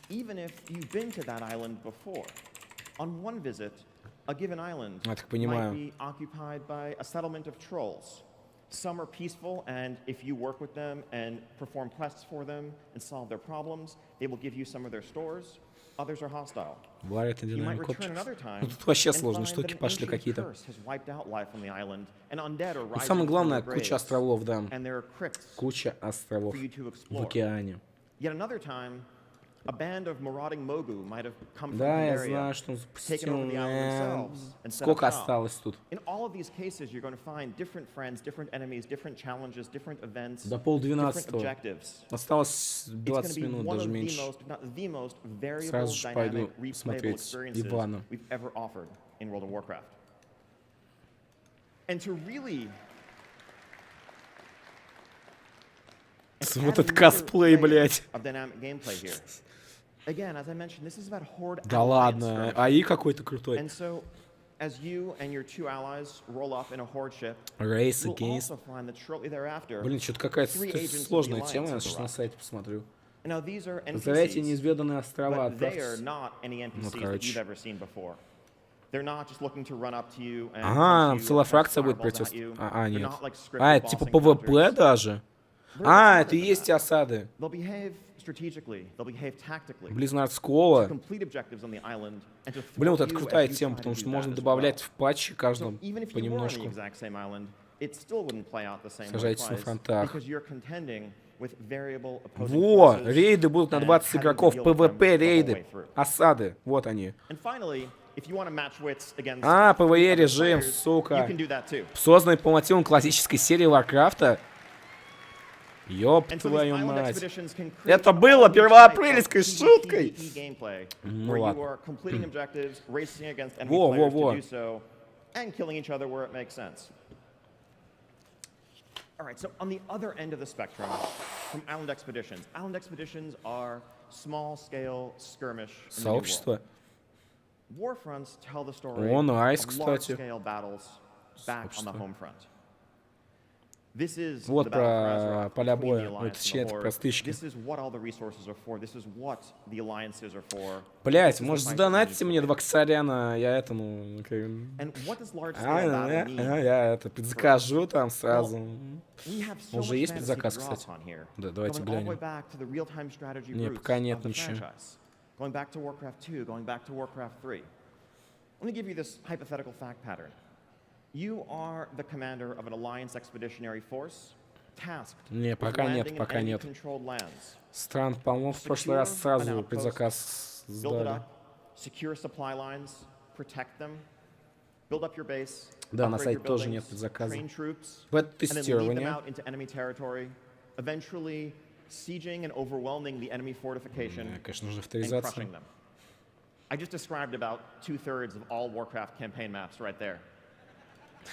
Even if you've been to that island before. On one visit, a given island might be occupied by a settlement of trolls. Some are peaceful, and if you work with them and perform quests for them and solve their problems, they will give you some of their stores. Others are hostile. Бывает динамик копчик. Ну тут вообще сложные штуки пошли какие-то. И самое главное, куча островов, да. Куча островов в океане. Да, я знаю, что он запустил. Сколько осталось тут? До 11:30. Осталось 20 минут, даже меньше. Сразу же пойду смотреть Ивана. Вот этот косплей, блядь. Да ладно, АИ какой-то крутой. Race Against. Блин, что-то какая-то сложная тема, я сейчас на сайте посмотрю. Назовите неизведанные острова, отправьтесь. Ну, короче. Ага, целая фракция будет против... А, нет. А, это типа ПВП даже? А, это и есть те осады. Близнард Скола. Блин, вот это крутая тема, потому что можно добавлять в патчи каждому понемножку. Сажайтесь на фронтах. Во, рейды будут на 20 игроков, ПВП рейды, осады, вот они. А, ПВЕ режим, сука. Созданный по мотивам классической серии Варкрафта. Ёб твою мать. Это было первоапрельской шуткой. Ну ладно. Во. All right, so on the other end of the spectrum, from island expeditions are small-scale skirmish in the New World. Сообщество. Warfronts tell the story О, найс, of кстати. large-scale battles back on the Сообщество. home front. This is Вот the battle for про Azeroth поля between the боя. Alliance Вот and чьи the это Horde. простычки. This is what all the resources are for. This is what the alliances are for. Блять, This is the может fight that задонатите needs to мне win. 2 косаряна, я это, ну... And what does large-scale battle mean? Я это предзакажу там сразу. We have so Уже much есть fantasy предзаказ, to draw кстати? upon here. Да, давайте Going all the way глянем. back to the real-time strategy Не, roots пока нет of the ничего. franchise. Going back to Warcraft 2, going back to Warcraft 3. Let me give you this hypothetical fact pattern. You are the commander of an alliance expeditionary force, tasked Не, with пока нет, landing in пока нет. enemy-controlled lands. Странно, по-моему, в прошлый раз сразу предзаказ Build it сдали. up, secure supply lines, protect them, build up your base, Да, на upgrade сайте your тоже buildings, нет предзаказа. train troops, and then lead them Бета-тестирование. out into enemy territory, eventually sieging and overwhelming the enemy fortification Конечно, нужна and авторизация. crushing them. I just described about 2/3 of all Warcraft campaign maps right there.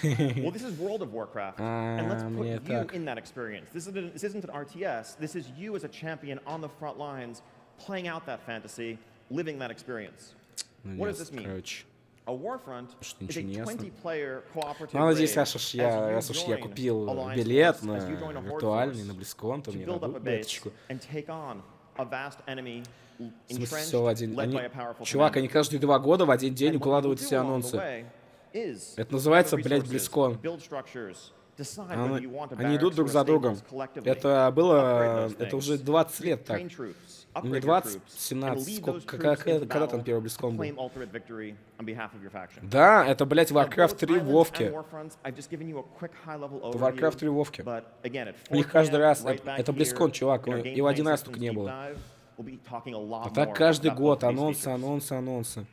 Well, this is World of Warcraft, and let's put мне you так. in that experience. This isn't an RTS. This is you as a champion on the front lines, playing out that fantasy, living that experience. Ну, What does нет, this mean? короче. A Warfront Что is a ничего не ясно. 20-player cooperative Ну, надеюсь, raid раз уж я as you я join купил Alliance билет Force, на as you join a Horde виртуальный, force на Близкон, то to мне build up a дадут base билеточку. and take on a vast enemy В смысле, entrenched, все в один... led Они... by a powerful Чувак, commander. они каждые 2 года в один день And what you will укладывают do все along the анонсы. way is Это называется, gather блядь, resources, Близкон. build structures, decide whether you want a Они идут barracks друг or за a другом. stables collectively, Это было... upgrade those Это уже things, 20 лет так. train troops, Не upgrade your 20, troops, and 17. lead Сколько, those troops into когда там battle первый to Близкон был? claim ultimate victory on behalf of your faction. Да, это, блядь, Now, Warcraft both 3 в Islands Вовке. and Warfronts, I've just given you a quick high-level Это overview, Warcraft 3 в Вовке. but again, at У них 4 каждый p.m. раз... right back Это here Близкон, чувак. in our Его Game один Playing раз Systems только не Deep было. Dive, we'll be talking a lot А так more каждый about год both of these анонсы, features. анонсы, анонсы.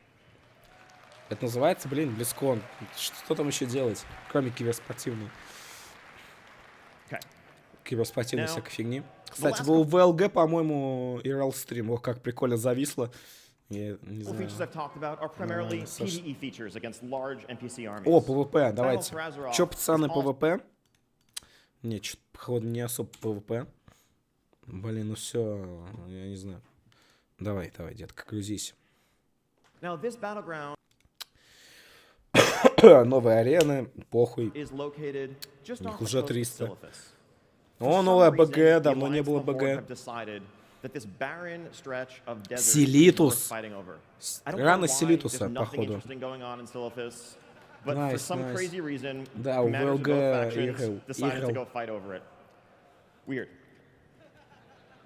Это называется, блин, Близкон. Что там еще делать, кроме киберспортивной? Okay. Киберспортивной Now, всякой фигни. the Кстати, last был ВЛГ, по-моему, Ирал стрим. Ох, как прикольно зависло. Я не The знаю. features I've talked about are primarily Саш- PvE features against large NPC armies. О, ПВП, давайте. for Azeroth Че, пацаны, is all- ПВП? Не, что-то, походу, не особо ПВП. Блин, ну все, я не знаю. Давай, детка, грузись. Now, this battleground Новые арены, похуй. is located just У них off the уже coast of 300. Silithus. О, For новая some reason, БГ, the давно не Alliance было and the Horde БГ. have decided that this barren stretch of desert Селитус. is worth fighting over. I don't know Рано why, Селитуса, there's nothing походу. interesting going on in Silithus, but for Nice, some nice. crazy reason, Да, у commanders of ВЛГ both factions Ирел. decided to go fight over it. Weird.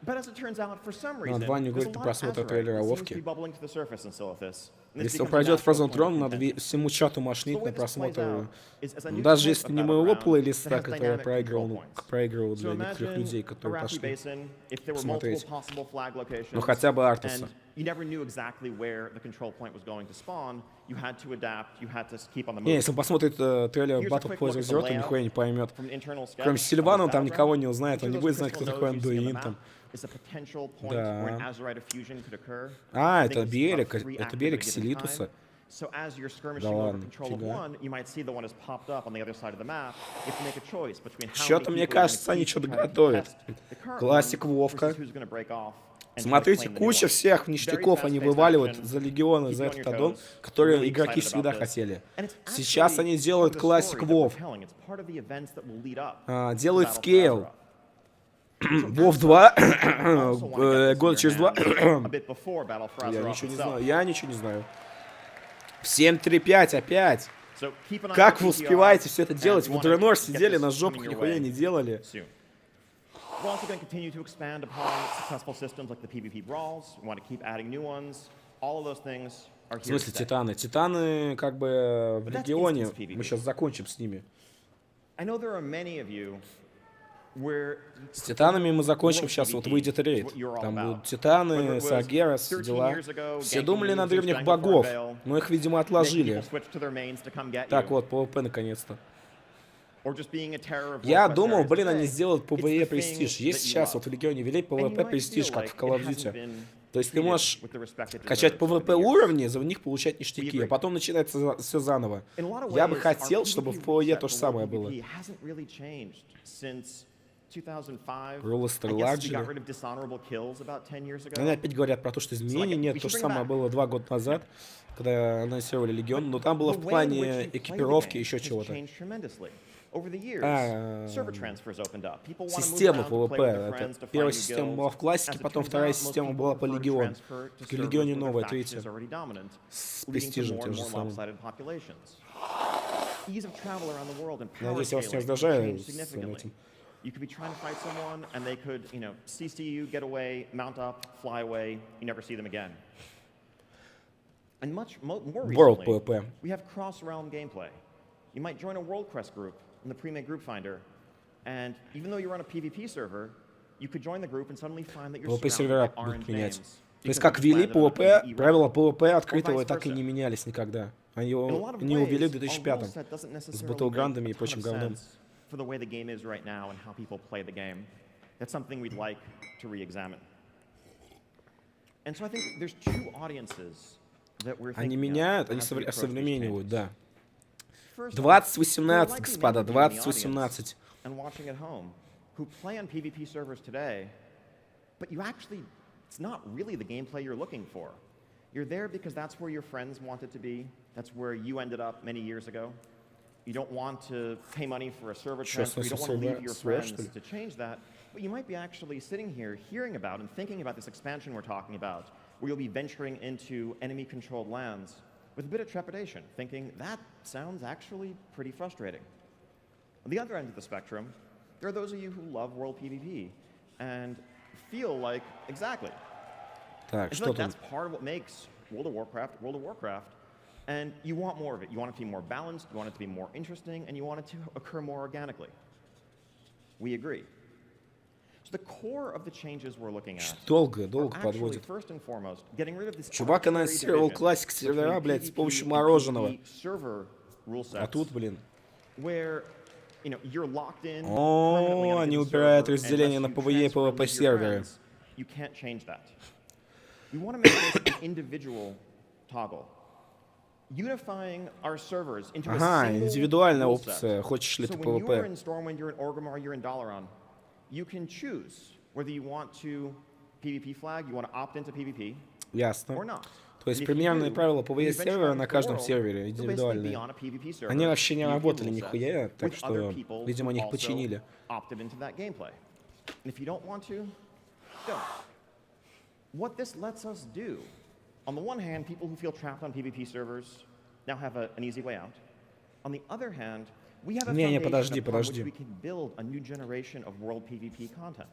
But as it turns out, for some reason, Ваню there's a говорит, lot ты of просмотр Azerite трейлера that seems to Вовки. be bubbling to the surface in Silithus. And this Если он becomes a пройдет natural Frozen point of Throne, надо contention. всему чату So машнить the way на this plays просмотр. out is as a new Даже type если of не моего battleground плейлиста, that has который я dynamic проигрывал, control points. проигрывал So для некоторых imagine людей, которые Arathi пошли Basin, if there were посмотреть. multiple possible flag locations, Ну, хотя бы Артуса. and you never knew exactly where the control point was going to spawn, you had to adapt, you had to keep on the Не, move. если он посмотрит трейлер Here's a Battle quick for look at the Azeroth, он layout нихуя не поймет. from the internal sketch Кроме of Сильвана, он this там никого battleground. не узнает, Each он of не those будет знать, crystal кто такой nodes you see on the Андуин map там. is a potential point Да. where an Azerite fusion could occur. А, I это think it's берег, about 3 это active берег at a given Селитуса. time. So as you're skirmishing Да over ладно, control of фига. one, you might see the one has popped up on the other side of the map. You have to make a choice between how Что-то, many мне people you're кажется, gonna они keep что-то to try to готовят. contest the current Классик one Вовка. versus who's gonna break off and try to Смотрите, claim the new куча one. всех Very ништяков они fast-paced вываливают action. за легионы, Keep за you on этот your аддон, toes. которые Really игроки excited всегда about this. хотели. And it's Сейчас actually они part делают of the классик story that Вов. we're telling. It's part of the events that will lead up to the Делают Battle for скейл. Azeroth. Вов 2, Also wanna get this год in через your 2. hands a bit before Battle for Я Azeroth ничего не itself. знаю, я ничего не знаю. 7.3.5 опять. So keep an eye Как on вы the успеваете все это PTR, делать? and В we wanna Дренор get сидели this на coming жопах, your нихуя way не делали. soon. We're also going to continue to expand upon successful systems like the PvP brawls. We want to keep adding new ones. All of those things are В here to смысле stay. Титаны? Титаны как бы в But that's Легионе. instance PvP. Мы сейчас закончим с ними. I know there are many of you where С Титанами мы закончим World сейчас, вот PvP выйдет is рейд. what you're all Там about. будут Титаны, Whether it was Сагерас, 13 дела. years ago, Все ganking думали на users древних dying богов, before Veil, но их, видимо, making отложили. people switch to their mains to come get Так you, вот, ПВП наконец-то. or just being a terror of Я WordPress думал, areas блин, они today. сделают It's the PvE thing престиж. that Есть you сейчас love. вот в Легионе Велей And you PvP might престиж, feel как like в Call of it hasn't Duty. been То есть ты можешь treated with the respect it качать deserves over PvP the years. уровни, за них получать ништяки, а потом начинается все заново. In a lot of Я бы ways, хотел, our чтобы в PvP PvE reset то же for самое World было. PvP hasn't really changed since 2005. Roller I guess we got Luxury. rid of dishonorable kills about 10 years ago. Они опять говорят про то, что изменений нет. То же самое было 2 года назад, когда анонсировали Легион. Но там было в плане экипировки еще чего-то. Система PvP. Это первая система была в классике, потом вторая система была по Легиону. В Легионе новая, третья. С престижем тем же самым. Надеюсь, я вас не раздражаю с этим. You could be trying to fight someone, and they could, CC you, get away, mount up, fly away. You never see them again. And more World recently, PvP. we have cross-realm gameplay. You might join a World Quest group in the pre-made group finder, and even though you're on a PvP server, you could join the group and suddenly find that you're PvP surrounded сервера by будут orange менять. names. То есть как ввели PvP, правила PvP открытого так и не менялись никогда. Они его не увели в 2005 с батлграундами и прочим говном. For the way the game is right now and how people play the game. That's something we'd like to re-examine. And so I think there's two audiences that we're Они thinking меняют, of они as we approach these осовременивают, changes. да. First off, 2018, there are господа, likely many people in the 2018. audience and watching at home who play on PvP servers today, but it's not really the gameplay you're looking for. You're there because that's where your friends wanted to be. That's where you ended up many years ago. You don't want to pay money for a server transfer. You don't want to leave your friends to change that. But you might be actually sitting here hearing about and thinking about this expansion we're talking about, where you'll be venturing into enemy-controlled lands with a bit of trepidation, thinking, that sounds actually pretty frustrating. On the other end of the spectrum, there are those of you who love World PvP and feel like, exactly. Так, I feel like that's part of what makes World of Warcraft. And you want more of it. You want it to be more balanced, you want it to be more interesting, and you want it to occur more organically. We agree. So the core of the changes we're looking at долго are actually, подводит. first and foremost, getting rid of this Чувак arbitrary анонсировал division классик сервера, between блядь, с PvP помощью and мороженого. PvE server rule А sets, тут, блин. where you're locked in О, permanently on a они given убирают server, разделение unless на you PvE и transfer and PvP leave your серверы. friends, you can't change that. We want to make this an individual toggle. Unifying our servers into Ага, a single индивидуальная rule опция. set. Хочешь ли So ты when you're in PvP? Stormwind, you're in Orgrimmar, you're in Dalaran, you can choose whether you want to PvP flag, you want to opt into PvP, or Ясно. not. То есть And if you примерные do, правила when PvE you venture сервера out на into the каждом world, сервере, you'll basically be индивидуальные. on a PvP server, Они вообще не PvP работали rule нихуя, sets, так with что, other people видимо, who они их also починили. opted into that gameplay. And if you don't want to, don't. What this lets us do, on the one hand, people who feel trapped on PvP servers now have an easy way out. On the other hand, we have a Не, foundation upon подожди. which we can build a new generation of world PvP content.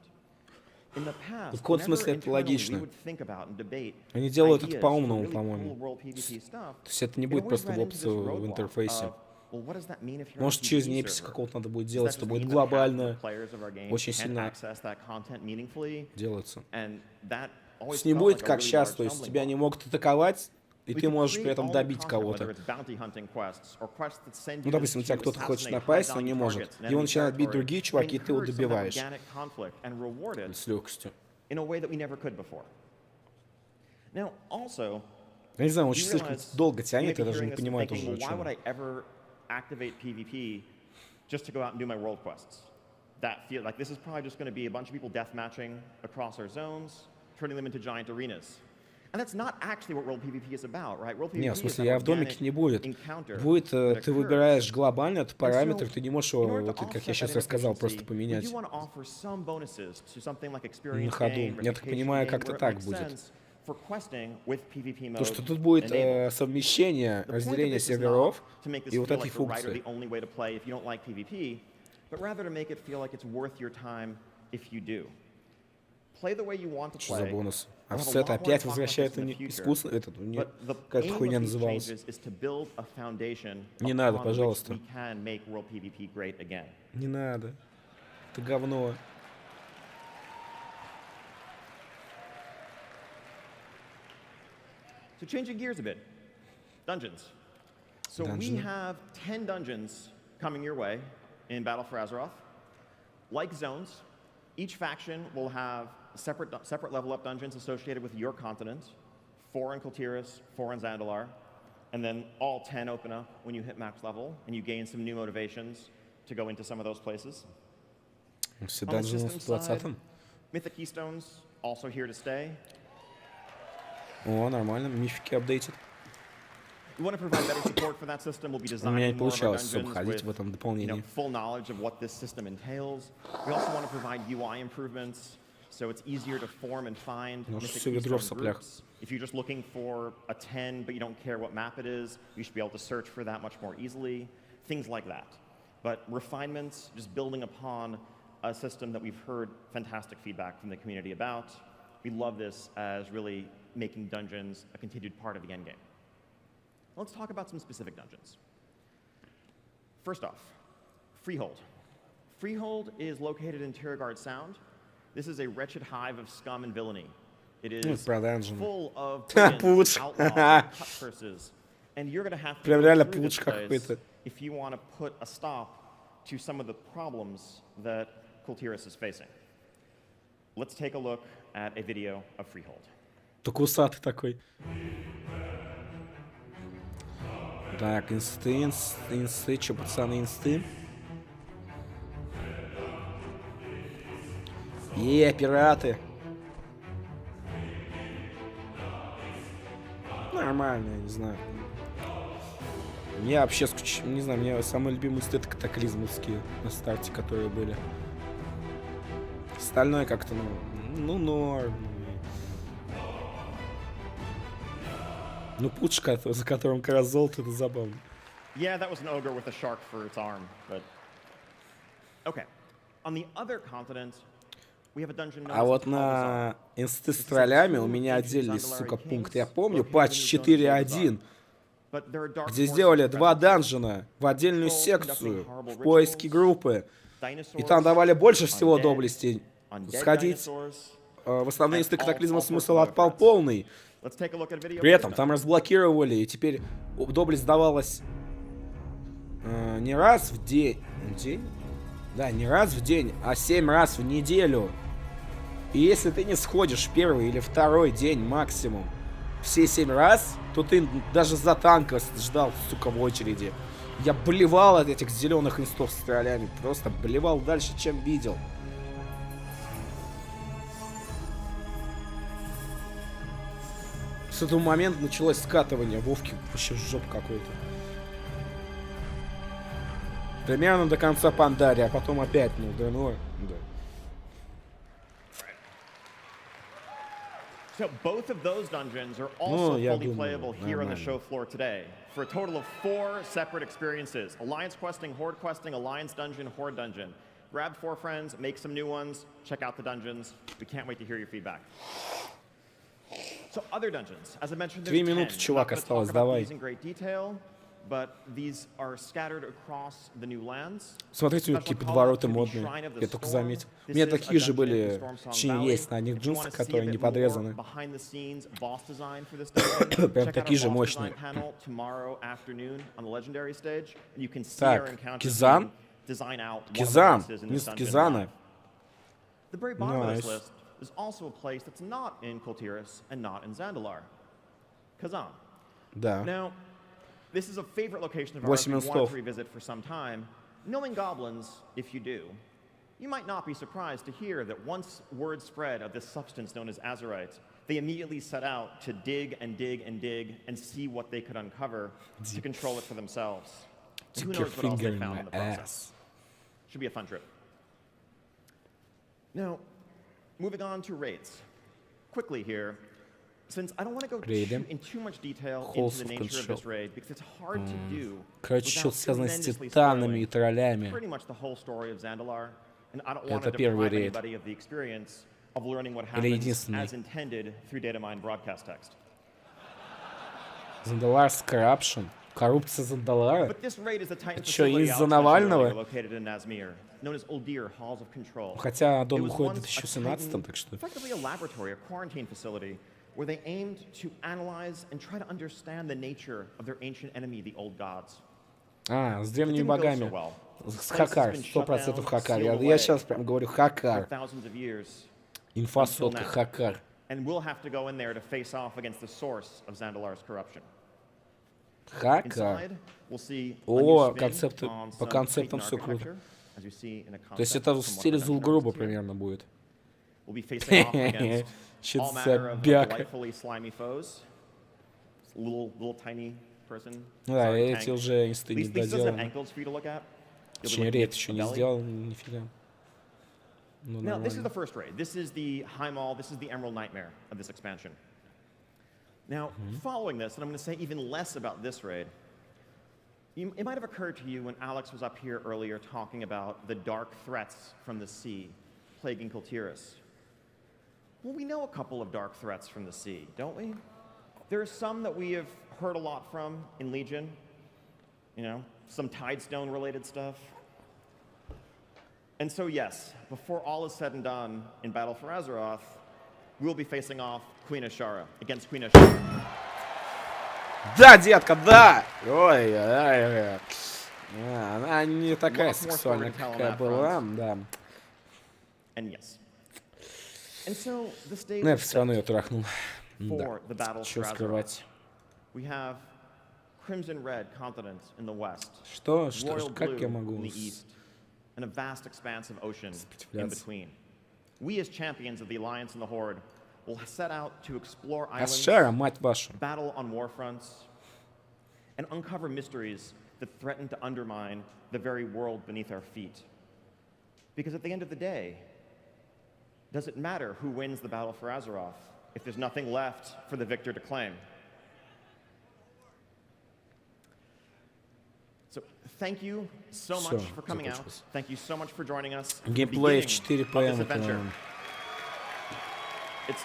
In the past, В каком смысле это whenever internally we логично? would think about and debate Они делают это ideas for по-умному, really по-моему. cool world PvP stuff, То есть это не we будет always просто ran в into this опцию в roadblock интерфейсе. of, well, what does that mean if you're on a Может, через PvP неписи server? какого-то надо будет Does делать, that это just будет mean that half of the глобально players of our game очень can't сильно access that content meaningfully? делаться. And that always То есть не felt будет like a как really сейчас, large то есть stumbling тебя block. не могут атаковать, и We ты could можешь при create этом all the добить content, кого-то. whether it's bounty hunting quests or quests that send Ну, you допустим, на тебя to кто-то хочет assassinate напасть, но high-value не может. targets in Его enemy начинают бить territory, другие and чуваки, и ты его encourage some добиваешь. organic conflict and reward it С легкостью. in a way that we never could before. Now, also, Я не знаю, он you очень слишком realize долго you may тянет, be я даже hearing не this and понимаю thinking, тоже, о well, why чем would он. I ever activate PvP just to go out and do my world quests? That feel like this is probably just going to be a bunch of people death matching across our zones, turning them into giant arenas. And that's not actually what World PvP is about, right? World PvP Не, в is смысле, an я в домике organic не будет. encounter Будет, that ты occurs. выбираешь глобально этот параметр, And so, ты не можешь in его, order to вот, как я offset сейчас that рассказал, inefficiency, просто we поменять do want to offer some bonuses to something like на experience ходу. gain, Я так reputation понимаю, gain, как-то where it так makes будет. sense for questing with PvP То, mode что тут будет enabled. совмещение, The point of разделение this is серверов not to make this и вот feel этой like the right or функции. the only way to play if you don't like PvP, but rather to make it feel like it's worth your time if you do. Play the way you want to Что за play. бонус? А We'll have a все это lot more to опять talk about возвращает this in the future. искусство, But the какая-то aim of хуйня these называлась. changes is to build a foundation Не надо, upon which пожалуйста. we can make World PvP great again. Не надо. Это говно. So changing gears a bit, dungeons. So we Dungeon. have 10 dungeons coming your way in Battle for Azeroth. Like zones, each faction will have separate level up dungeons associated with your continent, 4 in Kultiris, 4 in Zandalar, and then all 10 open up when you hit max level, and you gain some new motivations to go into some of those places. Все On the данжены system в side, 20-м. Mythic Keystones also here to stay. О, нормально, мифики апдейтят. We want to provide better support for that system. We'll be У меня не designing more of our получалось особо dungeons ходить with в этом дополнении. full knowledge of what this system entails. We also want to provide UI improvements, so it's easier to form and find Ну, Mythic всё ведро в Keystone соплях. groups. If you're just looking for a 10, but you don't care what map it is, you should be able to search for that much more easily. Things like that. But refinements, just building upon a system that we've heard fantastic feedback from the community about. We love this as really making dungeons a continued part of the endgame. Let's talk about some specific dungeons. First off, Freehold. Freehold is located in Tiragard Sound. This is a wretched hive of scum and villainy. It is про dungeon. full of Пуч. brigands, outlaws, and cut curses. And you're going to have to Прям go реально through this пуч place какой-то. if you want to put a stop to some of the problems that Kultiris is facing. Let's take a look at a video of Freehold. Только усатый такой. Так, инсты, чё, пацаны, инсты? Пираты. Нормально, я не знаю. Я вообще не знаю, мне самые любимые инсты это катаклизмовские на старте, которые были. Остальное как-то, норм. Ну, пучка, за которым как раз золото, это забавно. Yeah, that was an ogre with a shark for its arm, but... Okay. On the other continent, we have a dungeon known А as вот the на инсты с троллями у меня отдельный, сука, пункт. Я помню, патч 4.1, где сделали 2 данжена в отдельную секцию, в поиске группы. И там давали больше всего доблестей. Сходить в основные инсты катаклизма смысл отпал полный. При этом там разблокировали, и теперь доблесть давалась не раз в день. Да, не раз в день, а 7 раз в неделю. И если ты не сходишь первый или второй день максимум все 7 раз, то ты даже за танка ждал, сука, в очереди. Я блевал от этих зеленых инстов с троллями. Просто блевал дальше, чем видел. С этого момента началось скатывание Вовки вообще в жоп какой-то. Примерно до конца Пандари, а потом опять, да. So both of those dungeons are also fully playable here on the show floor today for a total of 4 separate experiences. Alliance questing, Horde questing, Alliance dungeon, Horde dungeon. Grab 4 friends, make some new ones, check out the dungeons. We can't wait to hear your feedback. So other dungeons, as I mentioned, there's 3 минуты, чувак, осталось, давай. in great detail, but these are scattered across the new lands. Смотрите, какие подвороты модные. Я только заметил. У меня такие же были, точнее, есть на них джинсы, которые не подрезаны. Прям такие же мощные. Так, Кизан? Кизан, мисс Кизана. Nice. There's also a place that's not in Kultiris and not in Zandalar. Kazan. Да. Now, this is a favorite location of ours we wanted to revisit for some time. Knowing goblins, if you do, you might not be surprised to hear that once word spread of this substance known as Azurite, they immediately set out to dig and dig and dig and see what they could uncover to control it for themselves. And who knows what else they found in the process. Should be a fun trip. Now, moving on to raids. Quickly here, since I don't want to go in too much detail into the nature of this raid, because it's hard to do Короче, связано с титанами и троллями. pretty much the whole story of Zandalar, and I don't want to deprive anybody of the experience of learning what happens as intended through data mine broadcast text. Zandalar's corruption. Коррупция Зандалара? But this raid is the Titan Что, facility из-за Навального? located in Nazmir, known as Uldir Halls of Control. Хотя Дон выходит в 2017, так что... Effectively a laboratory, a quarantine facility, where they aimed to analyze and try to understand the nature of their ancient enemy, the old gods. А, с древними богами. С Хакар, 100% Хакар. Я сейчас прям говорю Хакар. Инфа until сотка, now. Хакар. And we'll have to go in there to face off against the source of Zandalar's corruption. Хакар. Inside, we'll see a О, new spin концепты, on по some концептам Titan все круто. architecture, as you see in a То есть concept это в from what стиле the mentioned Зулгруба artist here. примерно будет. We'll be facing off against Чё all за manner of бяка. delightfully slimy foes. Little tiny person. Да, Sorry, эти tank. уже инсты At не least these doesn't have доделаны. ankles for you to look at. You'll be Точнее, looking рейд at еще the не belly. сделал, нифига. Ну, Now, this is the нормально. first raid. This is the Highmaul, this is the Emerald Nightmare of this expansion. Now, following this, and I'm going to say even less about this raid, it might have occurred to you when Alex was up here earlier talking about the dark threats from the sea plaguing Kultiris. Well, we know a couple of dark threats from the sea, don't we? There are some that we have heard a lot from in Legion. You know, some Tidestone-related stuff. And so, yes, before all is said and done in Battle for Azeroth, we'll be facing off Queen Ashara against Queen Ashara. Да, детка, да! Ой, ой, ой. Она не такая Lots more сексуальная, story to tell on какая that была, front. да. And yes. And so, the stage Но я is все равно set ее трахнул. for the Да, Battle что for Azeroth. скрывать. We have Crimson Red continent in the west, Что, Royal как Blue я могу in the east, and a vast expanse of ocean in сопротивляться? between. We, as champions of the Alliance and the Horde, will set out to explore islands, Ашара, мать вашу. battle on war fronts, and uncover mysteries that threaten to undermine the very world beneath our feet. Because at the end of the day, does it matter who wins the battle for Azeroth if there's nothing left for the victor to claim? So thank you so much Всё, for coming out. закончилось. Thank you so much for joining us. for the Геймплей в beginning 4 of this ПМ. adventure. It's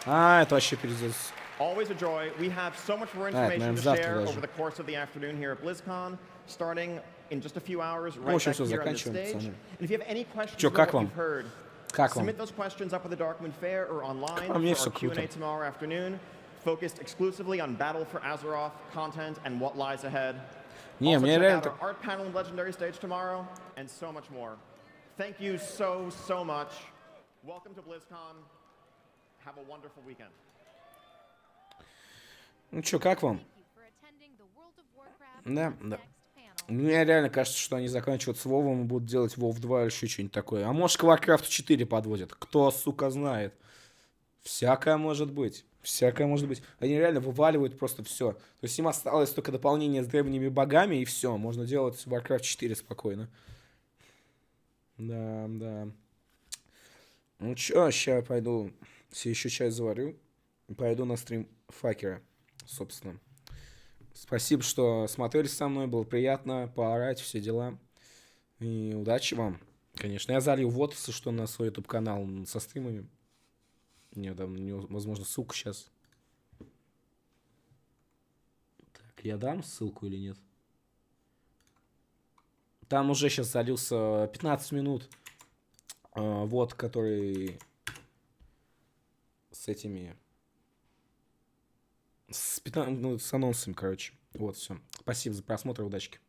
Это вообще пиздец. always a joy. We have so much more наверное, information to завтра share даже. over the course of the afternoon here at BlizzCon, starting in just a few hours В right общем, back всё, here on this заканчиваем, stage. пацаны. And if you have any questions Чё, about как what вам? you've heard, Как вам? submit those questions up at the Darkmoon Fair or online А мне for всё our Q&A круто. tomorrow afternoon, focused exclusively on Battle for Azeroth content and what lies ahead. Не, Also, мне check реально out our art panel and legendary stage tomorrow, and so much more. Thank you so much. Welcome to BlizzCon. Have a wonderful weekend. Ну чё, как вам? Thank you for attending the World of Warcraft Да, What's да. Next panel. Мне реально кажется, что они заканчивают с Вовом и будут делать Вов 2 или еще что-нибудь такое. А может, к Warcraft 4 подводят. Кто, сука, знает. Всякое может быть. Всякое может быть. Они реально вываливают просто все. То есть им осталось только дополнение с древними богами, и все. Можно делать Warcraft 4 спокойно. Да, да. Ну чё, сейчас пойду себе еще чай заварю. И пойду на стрим Факера, собственно. Спасибо, что смотрели со мной. Было приятно поорать, все дела. И удачи вам. Конечно, я залил вот, если что, на свой YouTube-канал со стримами. Не, там, возможно, ссылку сейчас. Так, я дам ссылку или нет? Там уже сейчас залился 15 минут. Вот, который с этими... С, 15, ну, с анонсами, короче. Вот, все. Спасибо за просмотр, удачки.